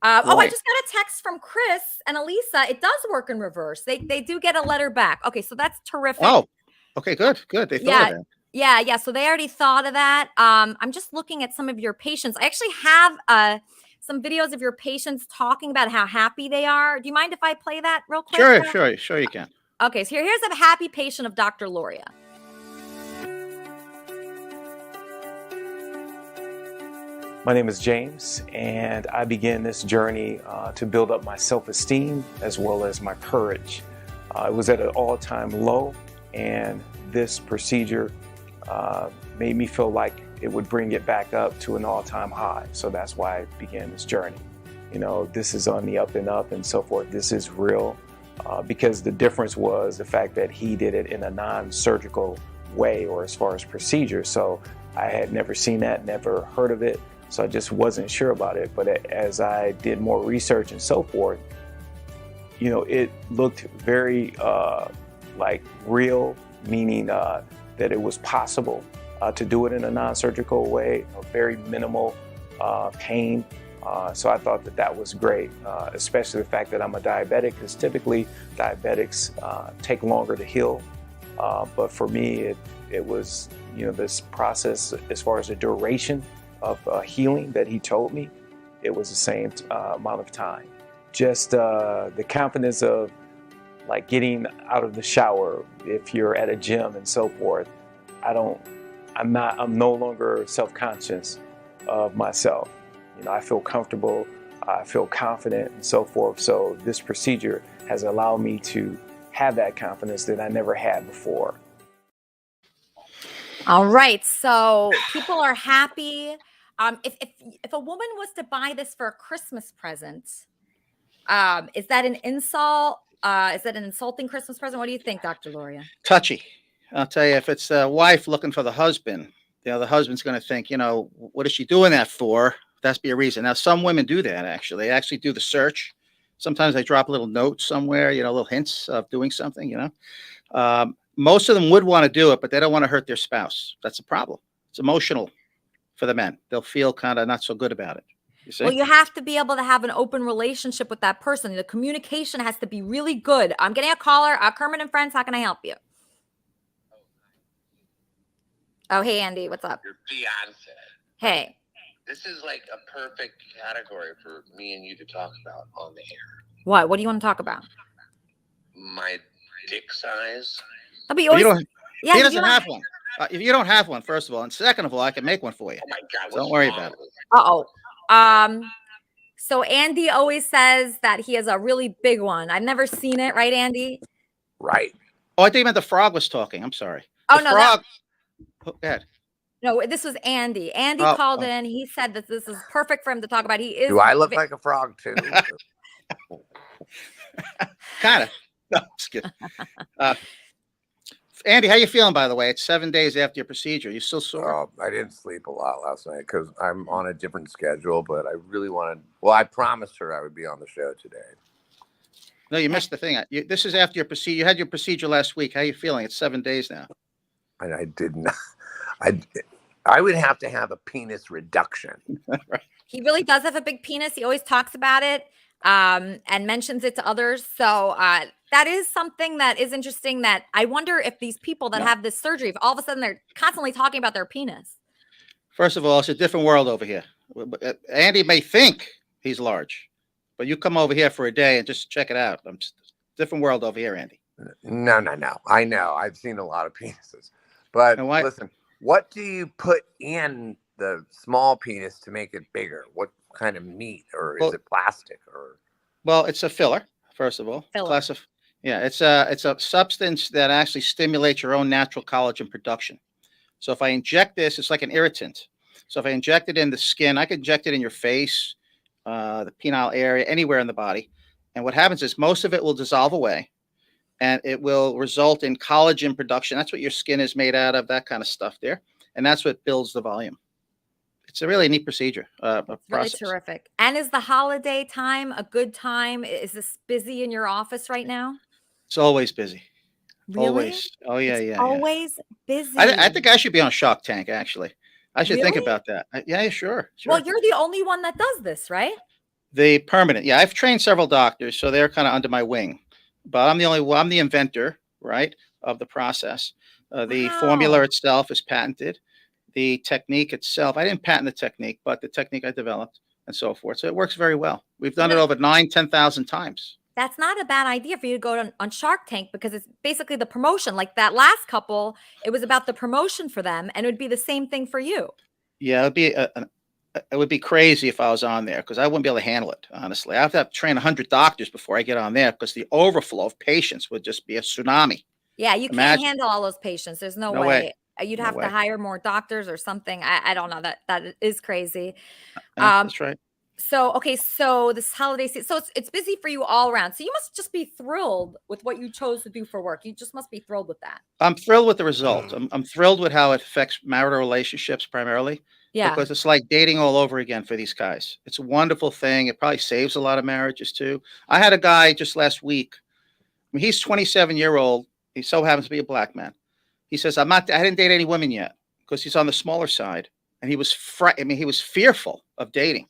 I just got a text from Chris and Elisa. It does work in reverse. They do get a letter back. Okay, so that's terrific. Oh, okay, good. They thought of that. Yeah. So they already thought of that. I'm just looking at some of your patients. I actually have some videos of your patients talking about how happy they are. Do you mind if I play that real quick? Sure you can. Okay, so here's a happy patient of Dr. Loria. My name is James, and I began this journey to build up my self-esteem as well as my courage. It was at an all-time low, and this procedure made me feel like it would bring it back up to an all-time high. So that's why I began this journey. This is on the up and up and so forth. This is real because the difference was the fact that he did it in a non-surgical way or as far as procedure. So I had never seen that, never heard of it. So I just wasn't sure about it. But as I did more research and so forth, it looked very like real, meaning that it was possible to do it in a non-surgical way, very minimal pain. So I thought that was great, especially the fact that I'm a diabetic, because typically diabetics take longer to heal. But for me, it was, this process as far as the duration of healing that he told me, it was the same amount of time. Just the confidence of like getting out of the shower if you're at a gym and so forth. I'm no longer self-conscious of myself. I feel comfortable, I feel confident and so forth. So this procedure has allowed me to have that confidence that I never had before. All right, so people are happy. If a woman was to buy this for a Christmas present, is that an insult? Is that an insulting Christmas present? What do you think, Dr. Loria? Touchy. I'll tell you, if it's a wife looking for the husband, the husband's going to think, what is she doing that for? That's be a reason. Now, some women do that, actually. They actually do the search. Sometimes they drop a little note somewhere, little hints of doing something, Most of them would want to do it, but they don't want to hurt their spouse. That's a problem. It's emotional for the men. They'll feel kind of not so good about it. You see? Well, you have to be able to have an open relationship with that person. The communication has to be really good. I'm getting a caller. Kermit and Friends, how can I help you? Oh, hey, Andy, what's up? Your fiance. Hey. This is like a perfect category for me and you to talk about on the air. What? What do you want to talk about? My dick size. He doesn't have one. If you don't have one, first of all, and second of all, I can make one for you. Oh my God! Don't worry about it. So Andy always says that he has a really big one. I've never seen it, right, Andy? Right. Oh, I think you meant the frog was talking. I'm sorry. Oh, no. Frog. Go ahead. No, this was Andy. Andy called in. He said that this is perfect for him to talk about. He is. Do I look like a frog too? Kind of. No, just kidding. Andy, how you feeling, by the way? It's 7 days after your procedure. You still sore? Oh, I didn't sleep a lot last night because I'm on a different schedule, but I really wanted. Well, I promised her I would be on the show today. No, you missed the thing. This is after your procedure. You had your procedure last week. How you feeling? It's 7 days now. And I did not. I would have to have a penis reduction. Right. He really does have a big penis. He always talks about it and mentions it to others. So that is something that is interesting, that I wonder if these people that have this surgery, if all of a sudden they're constantly talking about their penis. First of all, it's a different world over here. Andy may think he's large, but you come over here for a day and just check it out. Different world over here, Andy. No. I know. I've seen a lot of penises. But listen, what do you put in the small penis to make it bigger? What kind of meat, or is it plastic? Or well, it's a filler, first of all. Filler. It's a substance that actually stimulates your own natural collagen production. So if I inject this, it's like an irritant. So if I inject it in the skin, I could inject it in your face, the penile area, anywhere in the body. And what happens is most of it will dissolve away, and it will result in collagen production. That's what your skin is made out of, that kind of stuff there. And that's what builds the volume. It's a really neat procedure. Really terrific. And is the holiday time a good time? Is this busy in your office right now? It's always busy. Really? Always. Oh, yeah, It's yeah. always busy. I think I should be on Shark Tank, actually. I should think Really? about that. Yeah, sure. Well, you're the only one that does this, right? The permanent. Yeah, I've trained several doctors, so they're kind of under my wing. But I'm the inventor, right, of the process. The formula itself is patented. The technique itself, I didn't patent the technique, but the technique I developed and so forth. So it works very well. We've done it over 10,000 times. That's not a bad idea for you to go on Shark Tank, because it's basically the promotion. Like that last couple, it was about the promotion for them, and it would be the same thing for you. Yeah, it would be crazy if I was on there, because I wouldn't be able to handle it, honestly. I have to train 100 doctors before I get on there, because the overflow of patients would just be a tsunami. Yeah, you can't handle all those patients. There's no way. You'd have to hire more doctors or something. I don't know. That is crazy. That's right. So, okay. So this holiday season, so it's busy for you all around. So you must just be thrilled with what you chose to do for work. You just must be thrilled with that. I'm thrilled with the results. I'm thrilled with how it affects marital relationships primarily. Yeah. Because it's like dating all over again for these guys. It's a wonderful thing. It probably saves a lot of marriages too. I had a guy just last week. I mean, he's 27-year-old. He so happens to be a black man. He says, I didn't date any women yet, because he's on the smaller side. And he was he was fearful of dating.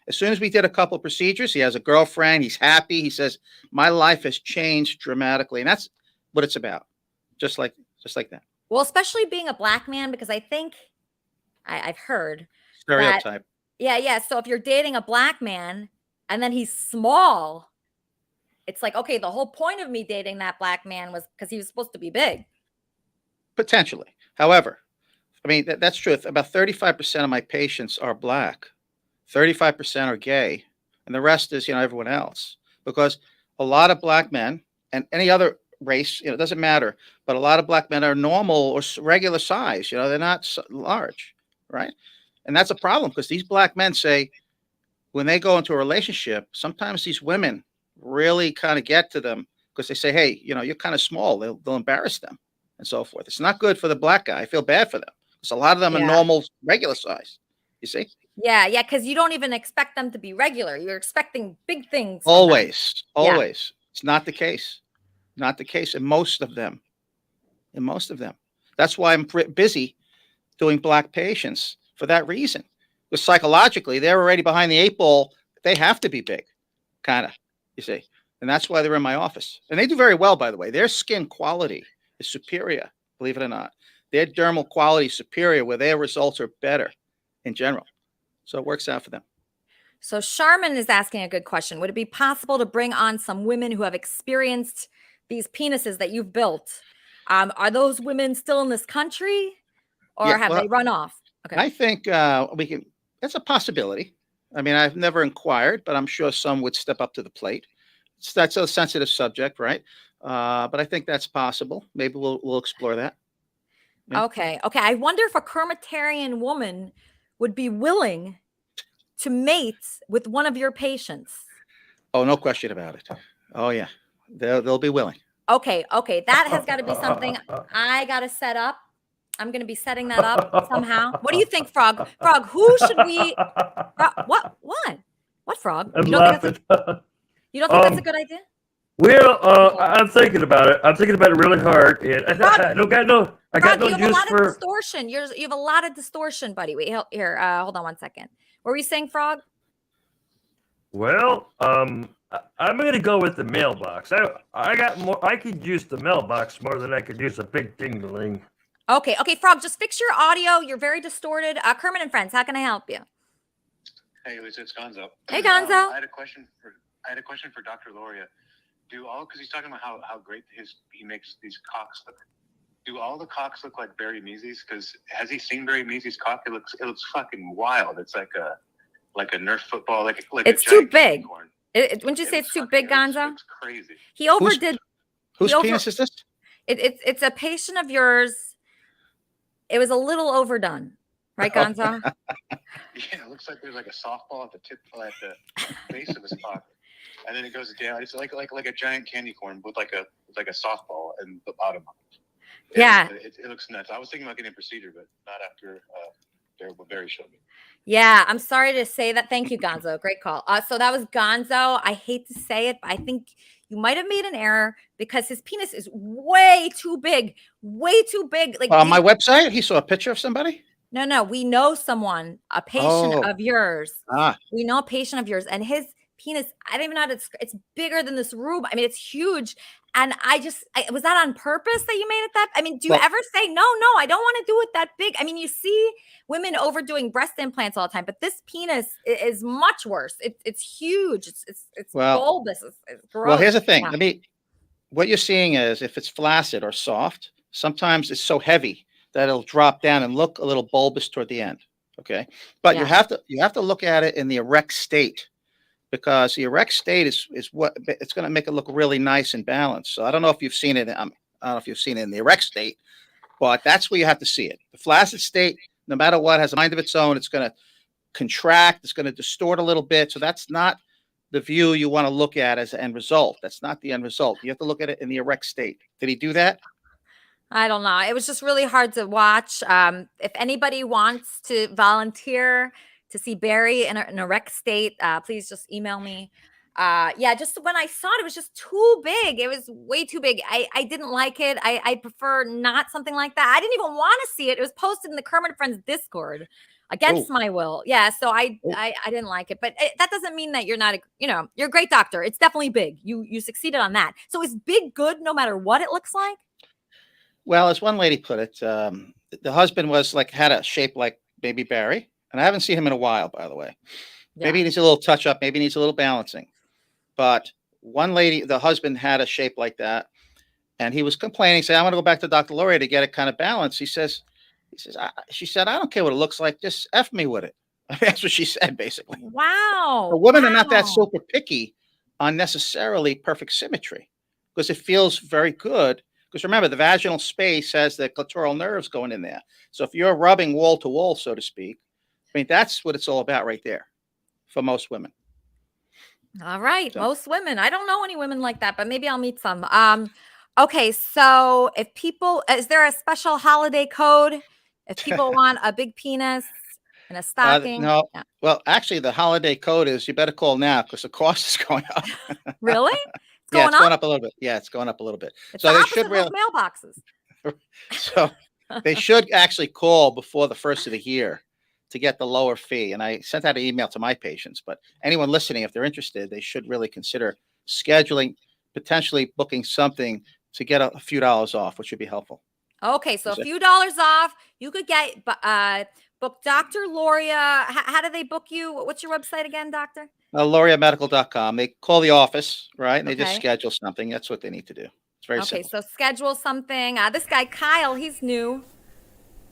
As soon as we did a couple of procedures, he has a girlfriend. He's happy. He says, my life has changed dramatically. And that's what it's about. Just like that. Well, especially being a black man, because I think I've heard Stereotype. Yeah. So if you're dating a black man and then he's small, it's like, okay, the whole point of me dating that black man was because he was supposed to be big. Potentially. However, I mean, that's true. About 35% of my patients are black, 35% are gay, and the rest is, everyone else. Because a lot of black men, and any other race, it doesn't matter, but a lot of black men are normal or regular size. They're not large, right? And that's a problem, because these black men say, when they go into a relationship, sometimes these women really kind of get to them, because they say, hey, you're kind of small. They'll embarrass them and so forth. It's not good for the black guy. I feel bad for them, because a lot of them are normal, regular size. You see? Yeah, because you don't even expect them to be regular. You're expecting big things. Always. It's not the case. Not the case in most of them. That's why I'm busy doing black patients, for that reason. Because psychologically, they're already behind the 8 ball. They have to be big, kind of, you see. And that's why they're in my office. And they do very well, by the way. Their skin quality is superior, believe it or not. Their dermal quality is superior, where their results are better in general. So it works out for them. So Charmin is asking a good question. Would it be possible to bring on some women who have experienced these penises that you've built? Are those women still in this country, or have they run off? Okay. I think we can. That's a possibility. I mean, I've never inquired, but I'm sure some would step up to the plate. That's a sensitive subject, right? But I think that's possible. Maybe we'll explore that. Yeah. Okay. I wonder if a Kermitarian woman would be willing to mate with one of your patients. Oh, no question about it. Oh yeah, they'll be willing. Okay, that has got to be something I got to set up. I'm going to be setting that up somehow. What do you think, Frog? Frog, who should we? What? What, Frog? I'm You don't laughing. you don't think that's a good idea? Well, I'm thinking about it. I'm thinking about it really hard. And I got no Frog, you have a use lot for. of distortion. You have a lot of distortion, buddy. Wait, here. Hold on 1 second. What were you saying, Frog? Well, I'm going to go with the mailbox. I got more. I could use the mailbox more than I could use a big ding-a-ling. Okay, Frog, just fix your audio. You're very distorted. Kermit and Friends, how can I help you? Hey, Lisa, it's Gonzo. Hey, Gonzo. I had a question for Dr. Loria. Because he's talking about how great he makes these cocks look. Do all the cocks look like Barry Meezy's? Because has he seen Barry Meezy's cock? It looks fucking wild. It's like a Nerf football, like it's a too big. Unicorn. Wouldn't you say it's too big, Gonzo? It's crazy. He overdid. Whose penis is this? It's a patient of yours. It was a little overdone, right, Gonzo? Yeah, it looks like there's like a softball at the base of his cock, and then it goes down. It's like a giant candy corn with like a softball in the bottom of it. Yeah, it looks nuts. I was thinking about getting a procedure, but not after what Barry showed me. Yeah, I'm sorry to say that. Thank you, Gonzo. Great call. So that was Gonzo. I hate to say it, but I think you might have made an error because his penis is way too big. Way too big. Like on my website, he saw a picture of somebody? No. We know someone, a patient of yours. We know a patient of yours, and his penis, I don't even know how to describe. It's bigger than this room. I mean, it's huge. And was that on purpose that you made it that? I mean, do you ever say, no, I don't want to do it that big? I mean, you see women overdoing breast implants all the time, but this penis is much worse. It's huge. It's bulbous. It's gross. Well, here's the thing. Yeah. What you're seeing is if it's flaccid or soft, sometimes it's so heavy that it'll drop down and look a little bulbous toward the end. Okay. But you have to look at it in the erect state. Because the erect state is what it's going to make it look really nice and balanced. So I don't know if you've seen it. I don't know if you've seen it in the erect state, but that's where you have to see it. The flaccid state, no matter what, has a mind of its own. It's going to contract. It's going to distort a little bit. So that's not the view you want to look at as the end result. That's not the end result. You have to look at it in the erect state. Did he do that? I don't know. It was just really hard to watch. If anybody wants to volunteer to see Barry in an erect state, please just email me. Just when I saw it, it was just too big. It was way too big. I didn't like it. I prefer not something like that. I didn't even want to see it. It was posted in the Kermit Friends Discord against my will. Yeah, so I didn't like it. But that doesn't mean that you're not, you're a great doctor. It's definitely big. You succeeded on that. So is big good no matter what it looks like? Well, as one lady put it, the husband had a shape like baby Barry. And I haven't seen him in a while, by the way. Yeah. Maybe he needs a little touch up. Maybe he needs a little balancing. But one lady, the husband had a shape like that. And he was complaining, saying, I want to go back to Dr. Loria to get it kind of balanced. She said, I don't care what it looks like. Just F me with it. That's what she said, basically. Wow. The women are not that super picky on necessarily perfect symmetry because it feels very good. Because remember, the vaginal space has the clitoral nerves going in there. So if you're rubbing wall to wall, so to speak, I mean, that's what it's all about right there for most women. All right. So. Most women. I don't know any women like that, but maybe I'll meet some. Okay. So is there a special holiday code if people want a big penis and a stocking? No. Yeah. Well, actually, the holiday code is you better call now because the cost is going up. Really? It's going up a little bit. Yeah, it's going up a little bit. It's so they should mailboxes. So they should actually call before the first of the year to get the lower fee. And I sent out an email to my patients, but anyone listening, if they're interested, they should really consider scheduling, potentially booking something to get a few dollars off, which would be helpful. Okay. So a few dollars off, you could get, book Dr. Loria. How do they book you? What's your website again, doctor? LoriaMedical.com. They call the office, right? And they just schedule something. That's what they need to do. It's very simple. So schedule something. This guy, Kyle, he's new.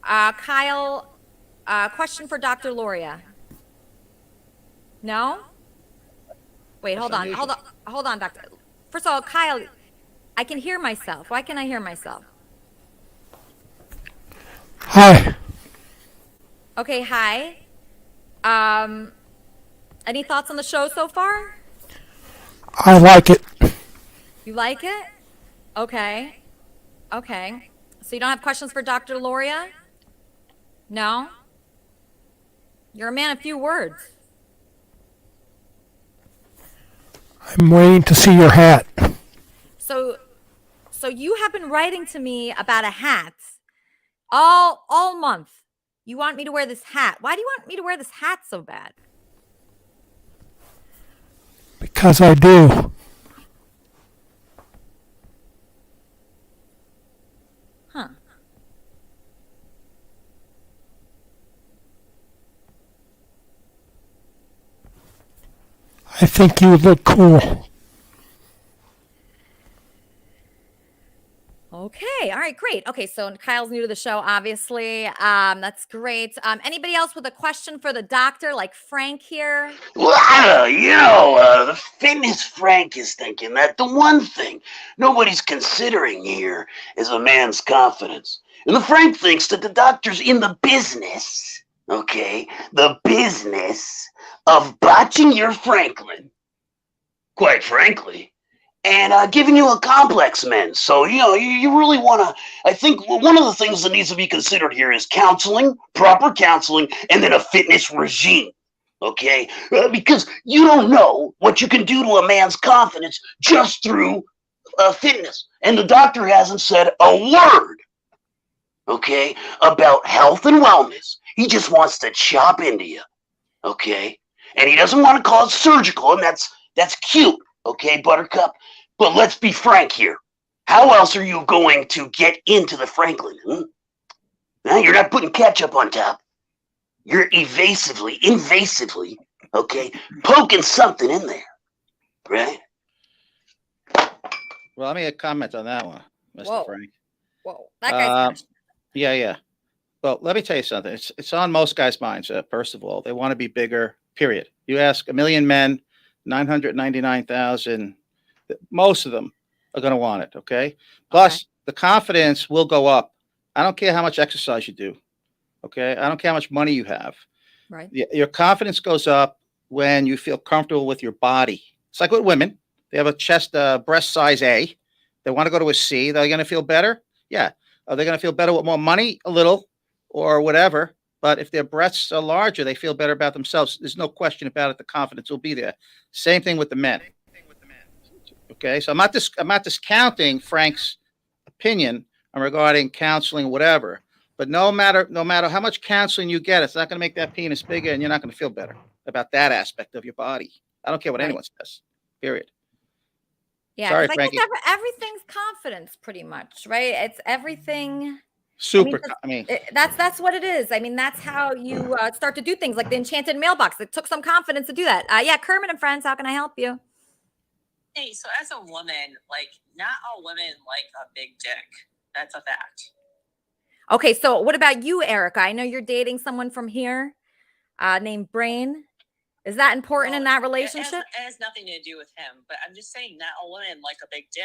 Kyle, question for Dr. Loria. No? Wait, hold on, doctor. First of all, Kyle, I can hear myself. Why can I hear myself? Hi. Okay, hi. Any thoughts on the show so far? I like it. You like it? Okay. Okay. So you don't have questions for Dr. Loria? No? You're a man of few words. I'm waiting to see your hat. So you have been writing to me about a hat all month. You want me to wear this hat. Why do you want me to wear this hat so bad? Because I do. Huh. I think you look cool. Okay. All right. Great. Okay. So Kyle's new to the show, obviously. That's great. Anybody else with a question for the doctor, like Frank here? Well, the fitness Frank is thinking that the one thing nobody's considering here is a man's confidence. And the Frank thinks that the doctor's in the business, okay, the business of botching your Franklin, quite frankly, and giving you a complex, men. So, you really want to, I think one of the things that needs to be considered here is counseling, proper counseling, and then a fitness regime. Okay? Because you don't know what you can do to a man's confidence just through fitness. And the doctor hasn't said a word, okay, about health and wellness. He just wants to chop into you, okay? And he doesn't want to call it surgical, and that's cute, okay, Buttercup? But let's be frank here. How else are you going to get into the Franklin? Now, you're not putting ketchup on top. You're invasively, okay, poking something in there, right? Well, let me comment on that one, Mr. Whoa. Frank. Whoa. That guy's Yeah. Well, let me tell you something. It's on most guys' minds. First of all, they want to be bigger. Period. You ask 1 million men, 999,000. Most of them are going to want it. Okay. Plus, the confidence will go up. I don't care how much exercise you do. Okay. I don't care how much money you have. Right. Your confidence goes up when you feel comfortable with your body. It's like with women. They have a breast size A. They want to go to a C. They're going to feel better. Yeah. Are they going to feel better with more money? A little or whatever. But if their breasts are larger, they feel better about themselves. There's no question about it. The confidence will be there. Same thing with the men. Okay. So I'm not discounting Frank's opinion regarding counseling, whatever. But no matter how much counseling you get, it's not going to make that penis bigger, and you're not going to feel better about that aspect of your body. I don't care what anyone says. Period. Yeah, Sorry, I Frankie. guess everything's confidence, pretty much, right? It's everything. Super. That's what it is. I mean, that's how you start to do things like the enchanted mailbox. It took some confidence to do that. Yeah, Kermit and Friends, how can I help you? Hey, so as a woman, like, not all women like a big dick. That's a fact. Okay, so what about you, Erica? I know you're dating someone from here named Brain. Is that important in that relationship? It has nothing to do with him, but I'm just saying not all women like a big dick.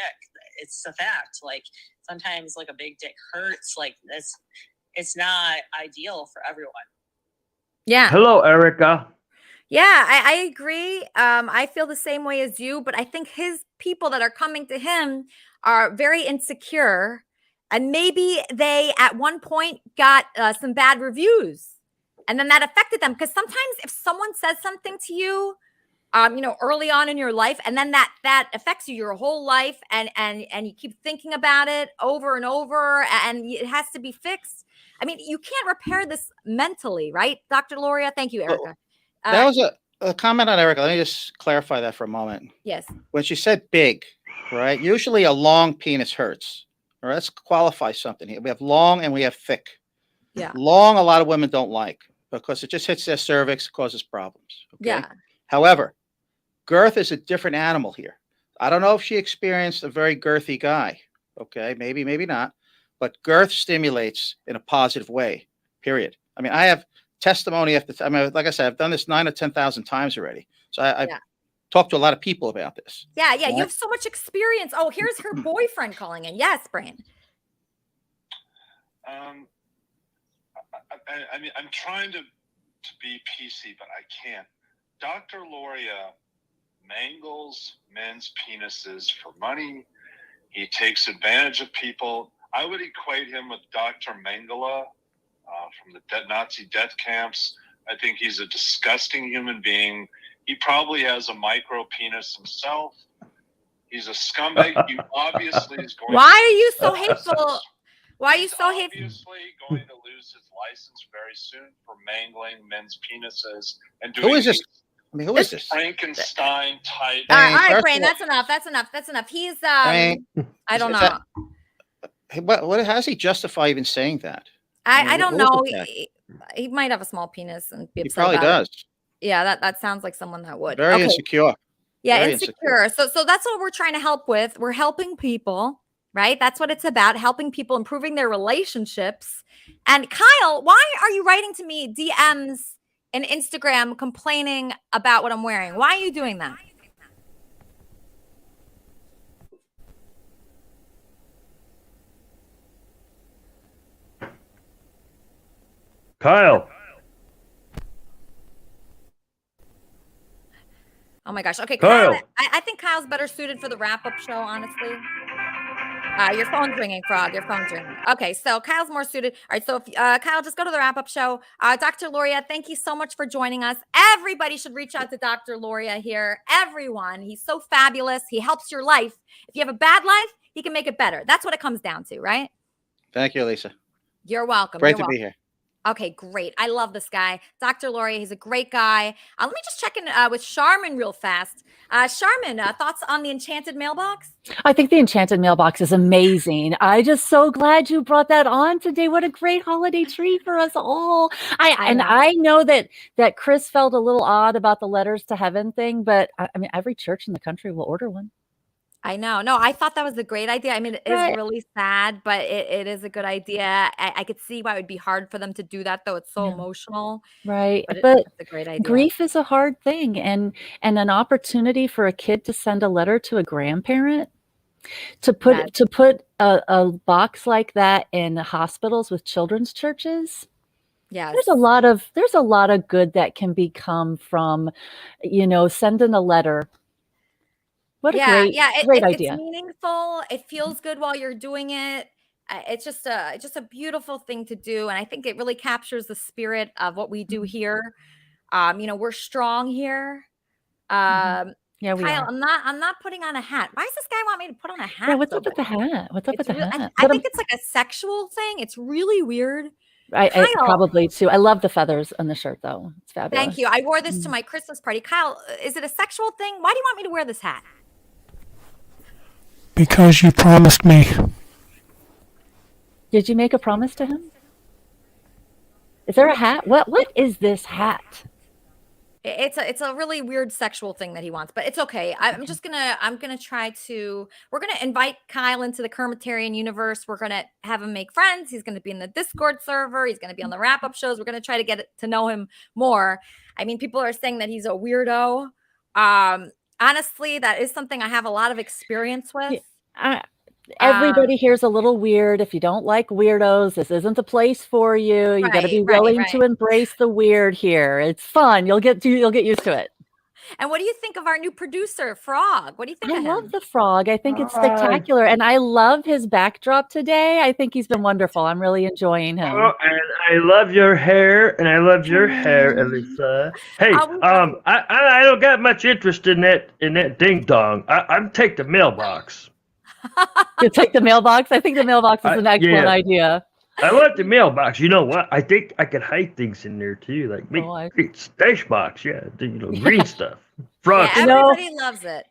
It's a fact. Like, sometimes like a big dick hurts. Like, it's not ideal for everyone. Yeah. Hello, Erica. Yeah, I agree. I feel the same way as you, but I think his people that are coming to him are very insecure, and maybe they at one point got some bad reviews, and then that affected them. Because sometimes if someone says something to you, early on in your life, and then that affects you your whole life, and you keep thinking about it over and over, and it has to be fixed. I mean, you can't repair this mentally, right, Dr. Loria? Thank you, Erica. That was a comment on Erica. Let me just clarify that for a moment. Yes. When she said big, right? Usually a long penis hurts. All right, let's qualify something here. We have long and we have thick. Yeah. Long, a lot of women don't like because it just hits their cervix, causes problems. Okay? Yeah. However, girth is a different animal here. I don't know if she experienced a very girthy guy. Okay, maybe not. But girth stimulates in a positive way, period. I mean, I have testimony after time. I mean, like I said, I've done this 9,000 or 10,000 times already. So I've talked to a lot of people about this. Yeah. You have so much experience. Oh, here's her boyfriend calling in. Yes, Brain. I mean, I'm trying to be PC, but I can't. Dr. Loria mangles men's penises for money. He takes advantage of people. I would equate him with Dr. Mengele from the Nazi death camps. I think he's a disgusting human being. He probably has a micro penis himself. He's a scumbag. He obviously is going. Why are you so hateful? Why are you so hateful? Obviously going to lose his license very soon for mangling men's penises and Who doing is this? I mean, who is this? Frankenstein type. All right, first Brain. of all- That's enough. That's enough. That's enough. He's I I don't is know. Hey, what? How does he justify even saying that? I don't what know. was that? He might have a small penis and be He upset probably about does. it. Yeah, that sounds like someone that would. Very Okay. insecure. Yeah, Very insecure. So that's what we're trying to help with. We're helping people, right? That's what it's about, helping people, improving their relationships. And Kyle, why are you writing to me DMs and Instagram complaining about what I'm wearing? Why are you doing that? Kyle. Oh my gosh. Okay, Kyle. Kyle. I think Kyle's better suited for the wrap-up show, honestly. Your phone's ringing, Frog. Your phone's ringing. Okay, so Kyle's more suited. All right, so if, Kyle, just go to the wrap-up show. Dr. Loria, thank you so much for joining us. Everybody should reach out to Dr. Loria here. Everyone. He's so fabulous. He helps your life. If you have a bad life, he can make it better. That's what it comes down to, right? Thank you, Lisa. You're welcome. Great You're to welcome. be here. Okay, great. I love this guy. Dr. Loria, he's a great guy. Let me just check in with Charmin real fast. Charmin, thoughts on the Enchanted Mailbox? I think the Enchanted Mailbox is amazing. I just so glad you brought that on today. What a great holiday treat for us all. I know that Chris felt a little odd about the letters to heaven thing, but I mean, every church in the country will order one. I know. No, I thought that was a great idea. I mean, it is really sad, but it is a good idea. I could see why it would be hard for them to do that, though. It's so emotional. Right. But But it's a great idea. grief is a hard thing, and an opportunity for a kid to send a letter to a grandparent, to put a box like that in hospitals with children's churches. Yes. There's a lot of good that can become from, sending a letter. What a great idea. It's meaningful. It feels good while you're doing it. It's just a beautiful thing to do, and I think it really captures the spirit of what we do here. We're strong here. Yeah, we Kyle, are. I'm not putting on a hat. Why does this guy want me to put on a hat? Yeah, what's so up with the bad? hat? What's up with the hat? I think it's like a sexual thing. It's really weird. I Kyle, probably too. I love the feathers on the shirt, though. It's fabulous. thank you. I wore this to my Christmas party. Kyle, is it a sexual thing? Why do you want me to wear this hat? Because you promised me. Did you make a promise to him? Is there a hat? What is this hat? It's a really weird sexual thing that he wants, but it's okay. I'm gonna try to. We're gonna invite Kyle into the Kermitarian universe. We're gonna have him make friends. He's gonna be in the Discord server. He's gonna be on the wrap-up shows. We're gonna try to get to know him more. I mean, people are saying that he's a weirdo. Honestly, that is something I have a lot of experience with. Everybody here's a little weird. If you don't like weirdos, this isn't the place for you. You got to be willing to embrace the weird here. It's fun. You'll get used to it. And what do you think of our new producer, Frog? What do you think of him? I love the frog. I think it's spectacular, and I love his backdrop today. I think he's been wonderful. I'm really enjoying him. Oh, and I love your hair, and I love your hair, Elisa. Hey, I don't got much interest in that ding dong. I'm take the mailbox. You take the mailbox? I think the mailbox is an excellent idea. I love the mailbox. You know what? I think I could hide things in there too, like make stash box. Yeah, green stuff. Frogs. Yeah, everybody loves it.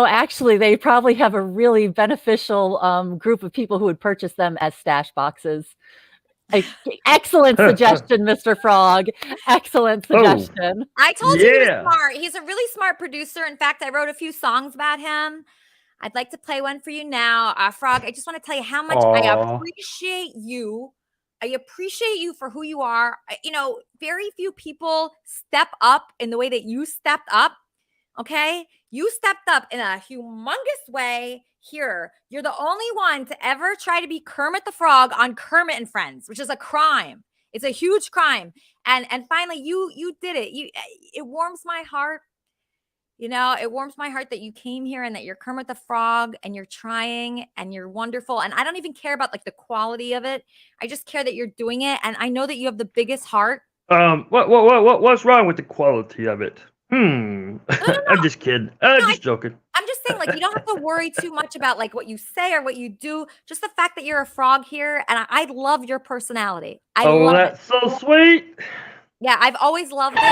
Actually, they probably have a really beneficial group of people who would purchase them as stash boxes. Excellent suggestion, Mr. Frog. Excellent suggestion. I told you he was smart. He's a really smart producer. In fact, I wrote a few songs about him. I'd like to play one for you now. Frog, I just want to tell you how much I appreciate you. I appreciate you for who you are. Very few people step up in the way that you stepped up. Okay? You stepped up in a humongous way here. You're the only one to ever try to be Kermit the Frog on Kermit and Friends, which is a crime. It's a huge crime. And finally, you did it. It warms my heart. It warms my heart that you came here and that you're Kermit the Frog and you're trying and you're wonderful. And I don't even care about like the quality of it. I just care that you're doing it. And I know that you have the biggest heart. What's wrong with the quality of it? I'm just kidding. Just joking. I'm just saying, like, you don't have to worry too much about like what you say or what you do. Just the fact that you're a frog here, and I love your personality. I love that's so sweet. Yeah, I've always loved it.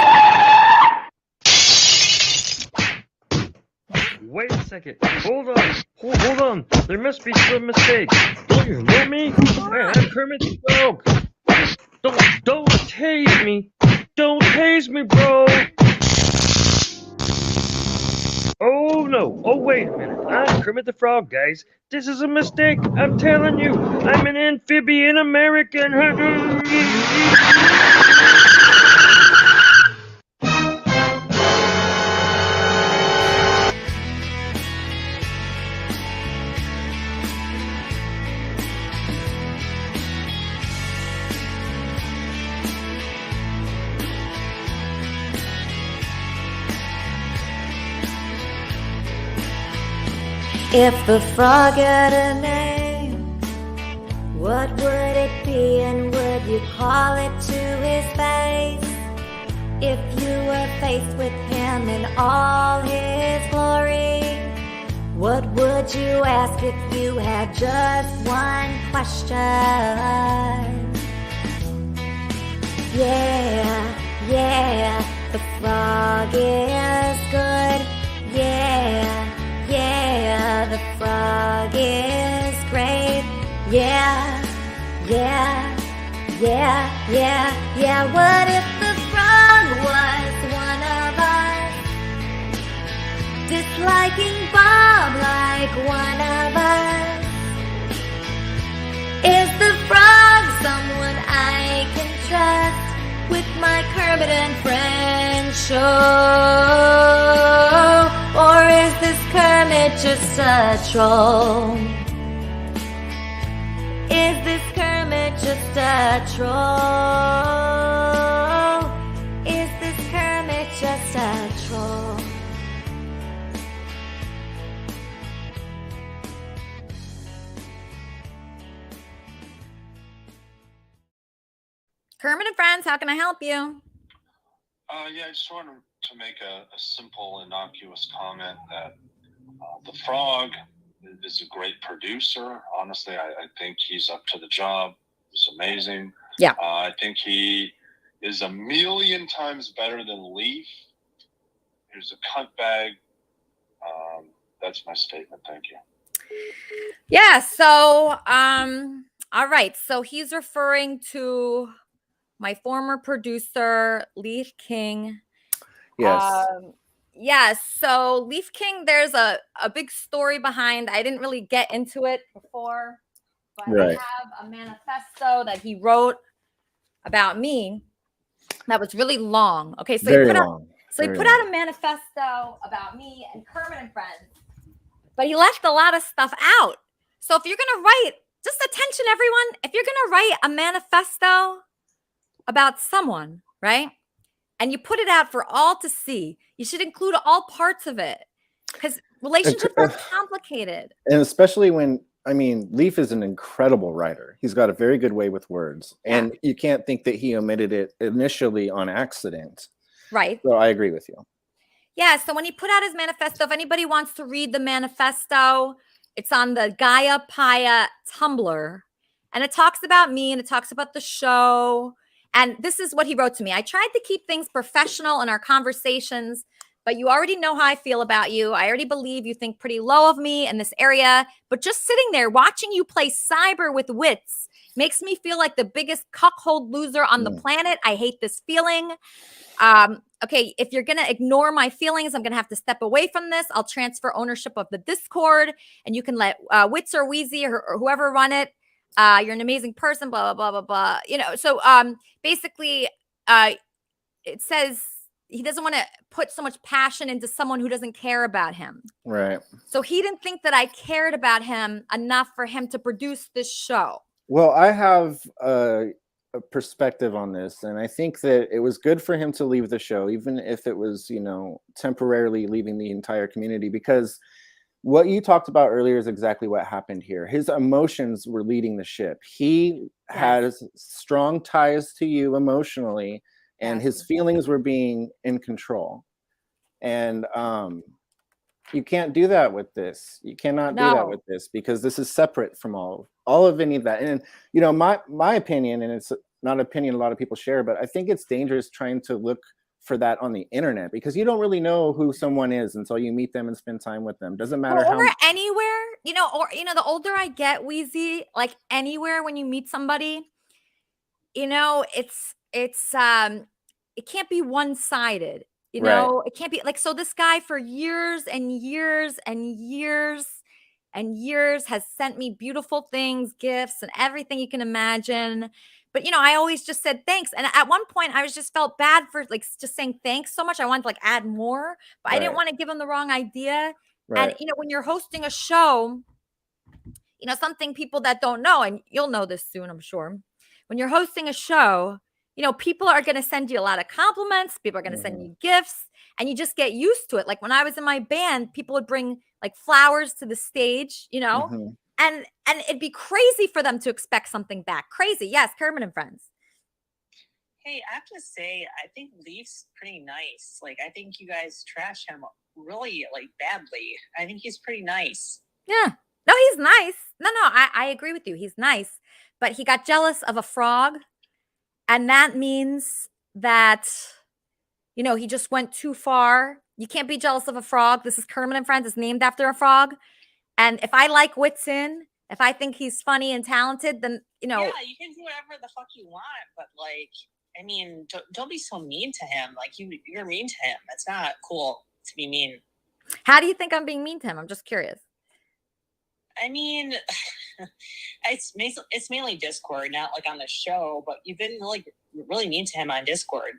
Wait a second. Hold on. Hold on. There must be some mistake. Don't you hear me? I'm Kermit the Frog. Don't tase me. Don't tase me, bro. Oh no. Oh wait a minute. I'm Kermit the Frog, guys. This is a mistake. I'm telling you. I'm an amphibian American. If the frog had a name, what would it be, and would you call it to his face? If you were faced with him in all his glory, what would you ask if you had just one question? Yeah, the frog is good. Yeah, the frog is great. Yeah. What if the frog was one of us, disliking Bob like one of us? Is the frog someone I can trust with my Kermit and Friends show? Or is this Kermit just a troll? Is this Kermit just a troll? Is this Kermit just a troll? Kermit and Friends, how can I help you? Yeah, I just wanted to make a simple, innocuous comment that the frog is a great producer. Honestly, I think he's up to the job. He's amazing. Yeah. I think he is a million times better than Leaf. Here's a cunt bag. That's my statement. Thank you. Yeah, so, all right. So he's referring to my former producer, Leaf King. Yes. So Leaf King, there's a big story behind. I didn't really get into it before, but I have a manifesto that he wrote about me that was really long. Okay, so he put out a manifesto about me and Kermit and Friends, but he left a lot of stuff out. So if you're gonna write, just attention everyone, if you're gonna write a manifesto about someone, right? And you put it out for all to see, you should include all parts of it, because relationships are complicated. And especially when, I mean, Leaf is an incredible writer. He's got a very good way with words. Yeah. And you can't think that he omitted it initially on accident. Right. So I agree with you. Yeah. So when he put out his manifesto, if anybody wants to read the manifesto, it's on the Gaia Paya Tumblr. And it talks about me and it talks about the show. And this is what he wrote to me. I tried to keep things professional in our conversations, but you already know how I feel about you. I already believe you think pretty low of me in this area, but just sitting there watching you play cyber with wits makes me feel like the biggest cuckold loser on the planet. I hate this feeling. Okay, if you're going to ignore my feelings, I'm going to have to step away from this. I'll transfer ownership of the Discord, and you can let Wits or Wheezy or whoever run it. You're an amazing person, blah, blah, blah, blah, blah. You know, so basically it says he doesn't want to put so much passion into someone who doesn't care about him. Right. So he didn't think that I cared about him enough for him to produce this show. Well, I have a a perspective on this, and I think that it was good for him to leave the show, even if it was, temporarily leaving the entire community, because what you talked about earlier is exactly what happened here. His emotions were leading the ship. He had strong ties to you emotionally, and his feelings were being in control. And you can't do that with this. You cannot do that with this, because this is separate from all of any of that. And my opinion, and it's not an opinion a lot of people share, but I think it's dangerous trying to look for that on the internet, because you don't really know who someone is until you meet them and spend time with them. Doesn't matter or anywhere, the older I get, Wheezy, like anywhere when you meet somebody, it can't be one-sided. It can't be like, so this guy for years and years and years and years has sent me beautiful things, gifts, and everything you can imagine. But I always just said thanks. And at one point I just felt bad for like just saying thanks so much. I wanted to like add more, but I didn't want to give him the wrong idea. And when you're hosting a show, something people that don't know, and you'll know this soon, I'm sure. When you're hosting a show, people are going to send you a lot of compliments. People are going to send you gifts, and you just get used to it. Like when I was in my band, people would bring like flowers to the stage, and it'd be crazy for them to expect something back. Crazy. Yes. Kermit and Friends. Hey, I have to say, I think Leaf's pretty nice. Like, I think you guys trash him really like badly. I think he's pretty nice. Yeah. No, he's nice. No, I agree with you. He's nice, but he got jealous of a frog. And that means that, he just went too far. You can't be jealous of a frog. This is Kermit and Friends. It's named after a frog. And if I like Whitson, if I think he's funny and talented, then, Yeah, you can do whatever the fuck you want. But, like, I mean, don't be so mean to him. Like, you're mean to him. It's not cool to be mean. How do you think I'm being mean to him? I'm just curious. I mean, it's mainly Discord, not like on the show, but you've been like really mean to him on Discord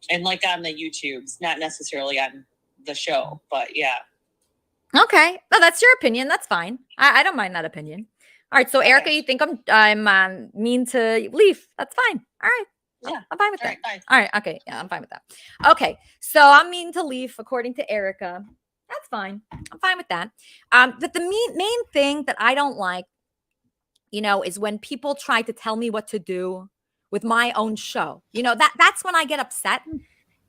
and like on the YouTubes, not necessarily on the show, but yeah. Okay. No, that's your opinion. That's fine. I don't mind that opinion. All right. So Erica, you think I'm mean to Leaf? That's fine. All right. Yeah, I'm fine with that. All right. Okay. Yeah, I'm fine with that. Okay. So I'm mean to Leaf, according to Erica. That's fine. I'm fine with that. But the main thing that I don't like, is when people try to tell me what to do with my own show. That's when I get upset,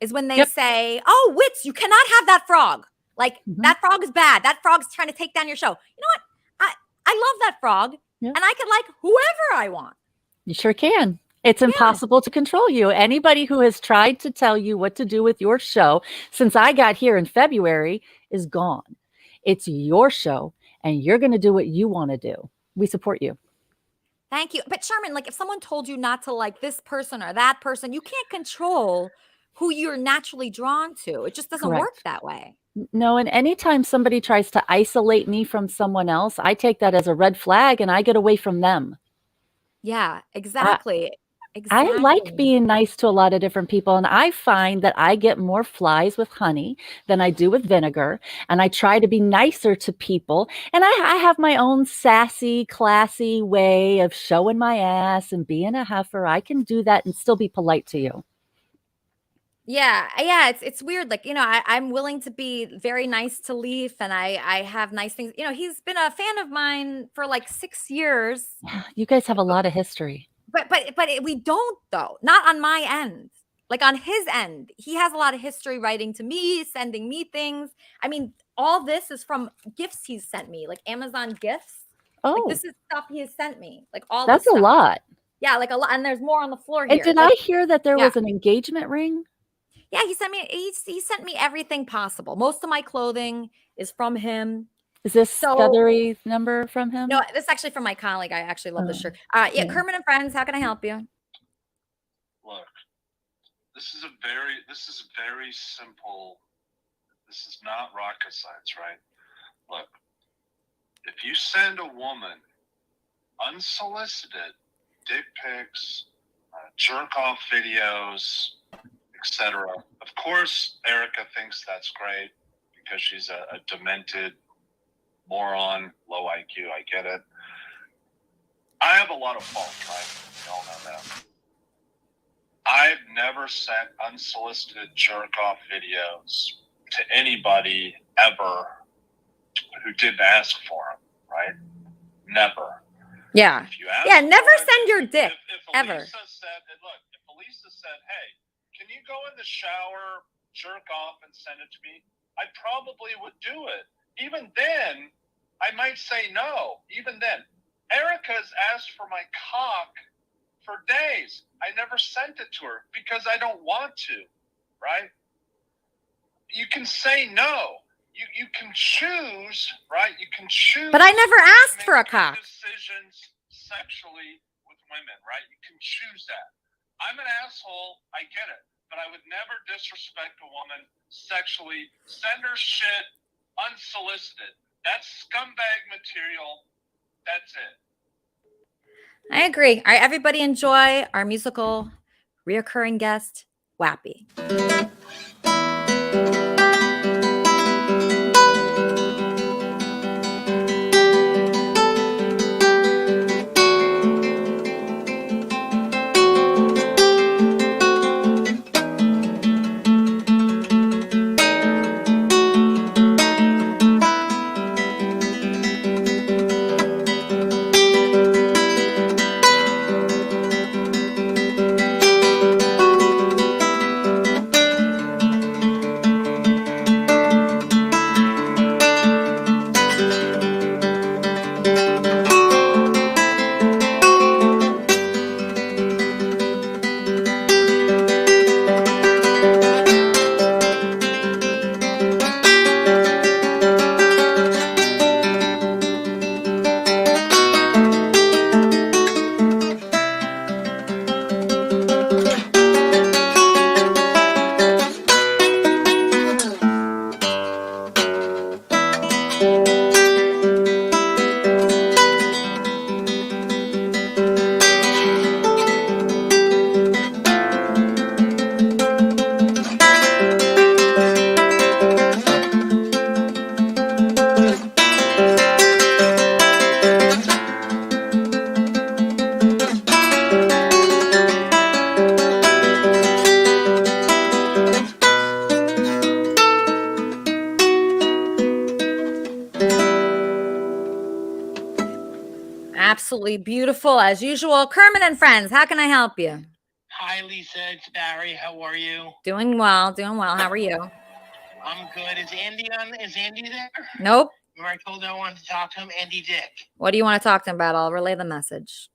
is when they say, oh, Wits, you cannot have that frog. Like, that frog is bad. That frog's trying to take down your show. You know what? I love that frog, and I can like whoever I want. You sure can. It's impossible to control you. Anybody who has tried to tell you what to do with your show since I got here in February is gone. It's your show, and you're going to do what you want to do. We support you. Thank you. But Sherman, like if someone told you not to like this person or that person, you can't control who you're naturally drawn to. It just doesn't work that way. No, and anytime somebody tries to isolate me from someone else, I take that as a red flag and I get away from them. Yeah, exactly. I like being nice to a lot of different people, and I find that I get more flies with honey than I do with vinegar, and I try to be nicer to people, and I have my own sassy, classy way of showing my ass and being a heifer. I can do that and still be polite to you. Yeah, it's weird. Like, I'm willing to be very nice to Leaf, and I have nice things. He's been a fan of mine for like 6 years. You guys have a lot of history. But we don't, though. Not on my end. Like on his end, he has a lot of history writing to me, sending me things. I mean, all this is from gifts he's sent me, like Amazon gifts. Oh, like, this is stuff he has sent me. Like all that's this stuff. A lot. Yeah, like a lot, and there's more on the floor here. And did I hear that there was an engagement ring? Yeah, he sent me everything possible. Most of my clothing is from him. Is this feathery number from him? No, this is actually from my colleague. I actually love this shirt. Yeah, Kermit and Friends, how can I help you? Look, this is very simple. This is not rocket science, right? Look, if you send a woman unsolicited dick pics, jerk off videos, etc., of course Erica thinks that's great because she's a demented moron, low IQ. I get it. I have a lot of faults, right? You all know that. I've never sent unsolicited jerk-off videos to anybody ever who didn't ask for them, right? Never. Yeah. If you ask Yeah, for never it, send your dick, if ever. Elisa said, and look, if Elisa said, hey, can you go in the shower, jerk off, and send it to me? I probably would do it. Even then, I might say no. Even then. Erica's asked for my cock for days. I never sent it to her because I don't want to, right? You can say no. You can choose, right? You can choose. But I never asked for a cock. Decisions sexually with women, right? You can choose that. I'm an asshole. I get it. But I would never disrespect a woman sexually. Send her shit unsolicited. That's scumbag material. That's it. I agree. All right, everybody enjoy our musical reoccurring guest, Wappy. Absolutely beautiful as usual. Kermit and Friends, how can I help you? Hi, Lisa. It's Barry. How are you? Doing well, doing well. How are you? I'm good. Is Andy on? Is Andy there? Nope. Remember I told you I wanted to talk to him? Andy Dick. What do you want to talk to him about? I'll relay the message.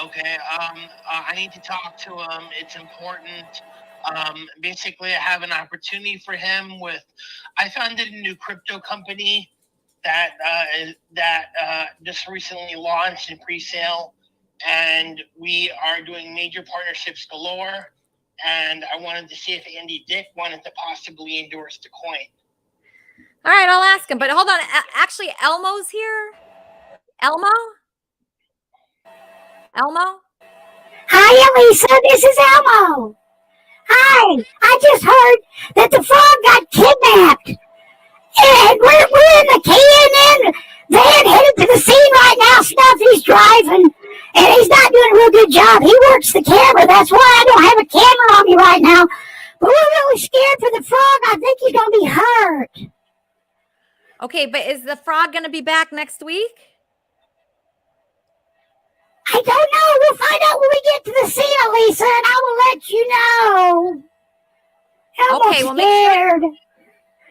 Okay. I need to talk to him. It's important. Basically, I have an opportunity for him with. I founded a new crypto company that just recently launched in pre-sale, and we are doing major partnerships galore. And I wanted to see if Andy Dick wanted to possibly endorse the coin. All right, I'll ask him. But hold on. Actually, Elmo's here. Elmo? Elmo? Hi, Elisa. This is Elmo. Hi. I just heard that the frog got kidnapped. And we're in the KNN van headed to the scene right now. Snuffy's driving, and he's not doing a real good job. He works the camera. That's why I don't have a camera on me right now. But we're really scared for the frog. I think he's going to be hurt. Okay, but is the frog going to be back next week? I don't know. We'll find out when we get to the scene, Elisa, and I will let you know. I'm scared.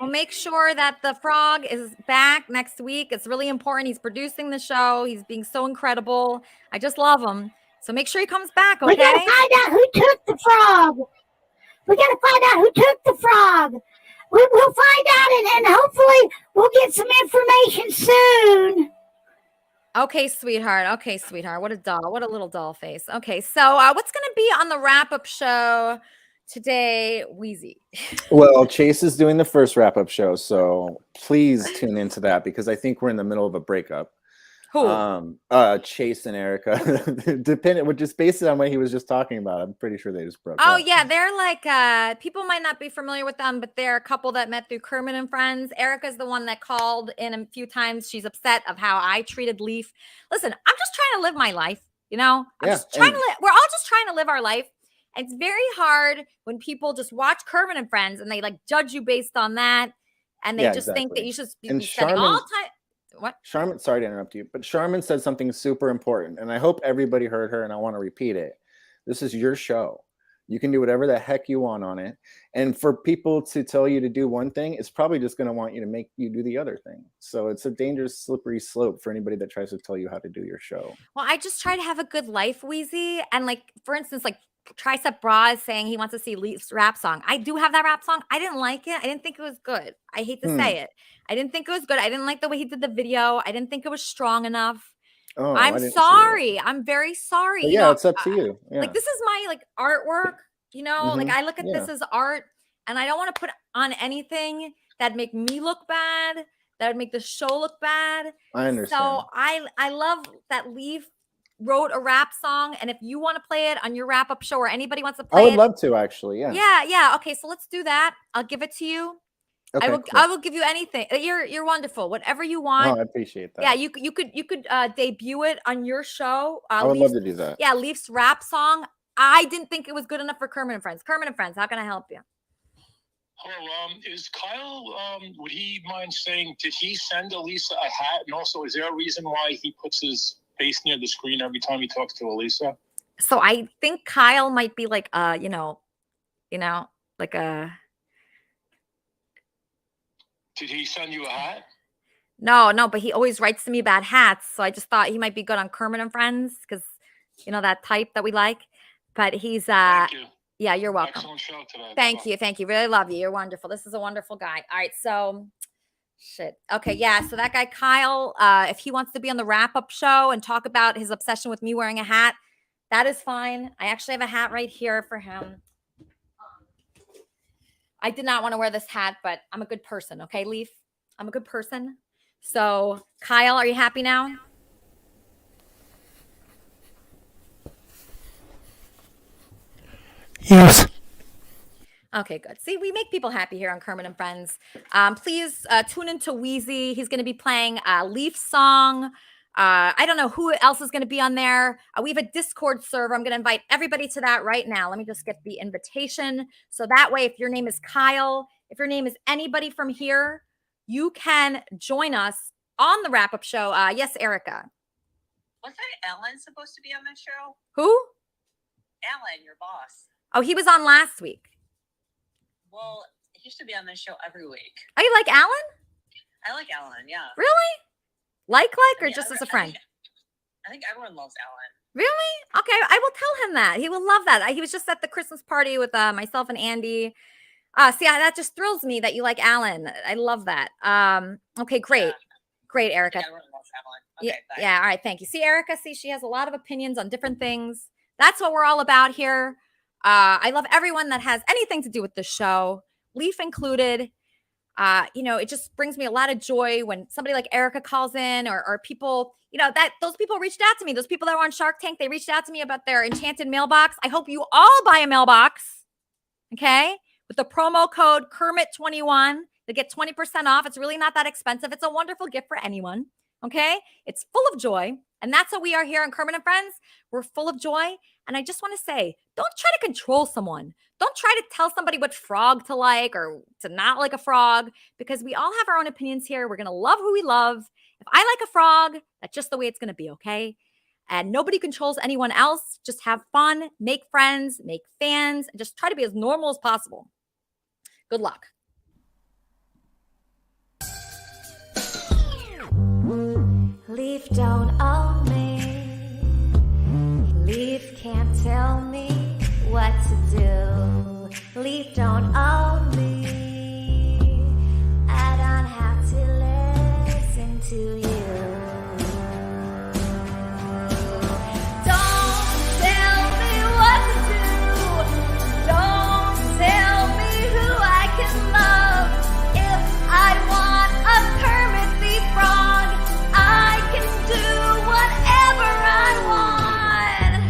We'll make sure that the frog is back next week. It's really important. He's producing the show. He's being so incredible. I just love him. So make sure he comes back, okay? We got to find out who took the frog. We got to find out who took the frog. We'll find out, and hopefully we'll get some information soon. Okay, sweetheart. Okay, sweetheart. What a doll. What a little doll face. Okay, so what's going to be on the wrap-up show today, Wheezy? Well, Chase is doing the first wrap-up show, so please tune into that because I think we're in the middle of a breakup. Who? Chase and Erica. Depending, just based on what he was just talking about, I'm pretty sure they just broke Oh, up. yeah, they're like, people might not be familiar with them, but they're a couple that met through Kermit and Friends. Erica's the one that called in a few times. She's upset of how I treated Leaf. Listen, I'm just trying to live my life. You know, Yeah, just trying and- to live. We're all just trying to live our life. And it's very hard when people just watch Kermit and Friends and they like judge you based on that. And they Yeah, just think that exactly. you should be And spending all time. What? Charmin, sorry to interrupt you, but Charmin said something super important, and I hope everybody heard her, and I want to repeat it. This is your show. You can do whatever the heck you want on it. And for people to tell you to do one thing, it's probably just going to want you to make you do the other thing. So it's a dangerous, slippery slope for anybody that tries to tell you how to do your show. Well, I just try to have a good life, Wheezy. And like, for instance, like Tricep Bra is saying he wants to see Leaf's rap song. I do have that rap song. I didn't like it. I didn't think it was good. I hate to say it. I didn't think it was good. I didn't like the way he did the video. I didn't think it was strong enough. Oh, I I'm didn't see sorry. I'm very sorry. But You yeah, know, it's up to you. Yeah. like this is my like artwork, you know, like Mhm. I look at this Yeah. as art and I don't want to put on anything that'd make me look bad, that would make the show look bad. I understand. So I love that Leaf wrote a rap song, and if you want to play it on your wrap up show or anybody wants to play I would it, love to, actually. Yeah. yeah. Okay, so let's do that. I'll give it to you. Okay, cool. I will give you anything. You're wonderful. Whatever you want. Oh, I appreciate that. Yeah, you could debut it on your show. I would love Leaf's- to do that. Yeah, Leaf's rap song. I didn't think it was good enough for Kermit and Friends. Kermit and Friends, how can I help you? Hello, is Kyle, would he mind saying, did he send Elisa a hat? And also, is there a reason why he puts his face near the screen every time he talks to Elisa? So I think Kyle might be like like a Did he send you a hat? no, but he always writes to me about hats. So I just thought he might be good on Kermit and Friends because you know that type that we like. But he's Thank you. yeah, you're welcome. Excellent show today. Thank you. Really love you. You're wonderful. This is a wonderful guy. All right, so shit. Okay, yeah. So that guy Kyle, if he wants to be on the wrap-up show and talk about his obsession with me wearing a hat, that is fine. I actually have a hat right here for him. I did not want to wear this hat, but I'm a good person. Okay, Leaf? I'm a good person. So, Kyle, are you happy now? Yes. Okay, good. See, we make people happy here on Kermit and Friends. Please tune into Wheezy. He's going to be playing a Leaf song. I don't know who else is going to be on there. We have a Discord server. I'm going to invite everybody to that right now. Let me just get the invitation. So that way, if your name is Kyle, if your name is anybody from here, you can join us on the wrap-up show. Yes, Erica. Wasn't Ellen supposed to be on this show? Who? Ellen, your boss. Oh, he was on last week. Well, he should be on this show every week. Oh, you like Alan? I like Ellen, yeah. Really? Like, or Yeah, just as a I friend? think- I think everyone loves Ellen. Really? Okay, I will tell him that. He will love that. He was just at the Christmas party with myself and Andy. That just thrills me that you like Alan. I love that. Okay, great. Great, Erica. Everyone loves Ellen. Yeah, Okay, bye. yeah, all right, thank you. See, Erica, she has a lot of opinions on different things. That's what we're all about here. I love everyone that has anything to do with the show, Leaf included. It just brings me a lot of joy when somebody like Erica calls in or people, that those people reached out to me. Those people that were on Shark Tank, they reached out to me about their enchanted mailbox. I hope you all buy a mailbox, okay? With the promo code Kermit21 to get 20% off. It's really not that expensive. It's a wonderful gift for anyone, okay? It's full of joy. And that's what we are here on Kermit and Friends. We're full of joy. And I just want to say, don't try to control someone. Don't try to tell somebody what frog to like or to not like a frog, because we all have our own opinions here. We're going to love who we love. If I like a frog, that's just the way it's going to be, okay? And nobody controls anyone else. Just have fun, make friends, make fans, and just try to be as normal as possible. Good luck. Leaf don't own me. Leaf can't tell me what to do. Leaf don't own me. I don't have to listen to you. Don't tell me what to do. Don't tell me who I can love. If I want a Kermit the Frog, I can do whatever I want.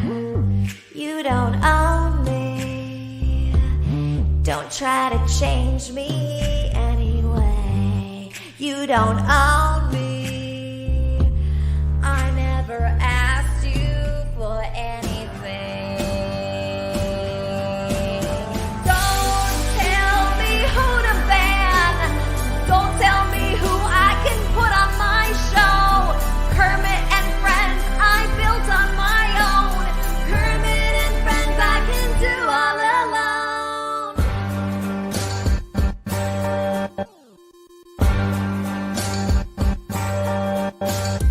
You don't own me. Don't try to change me anyway. You don't own me. I never asked you for Bye.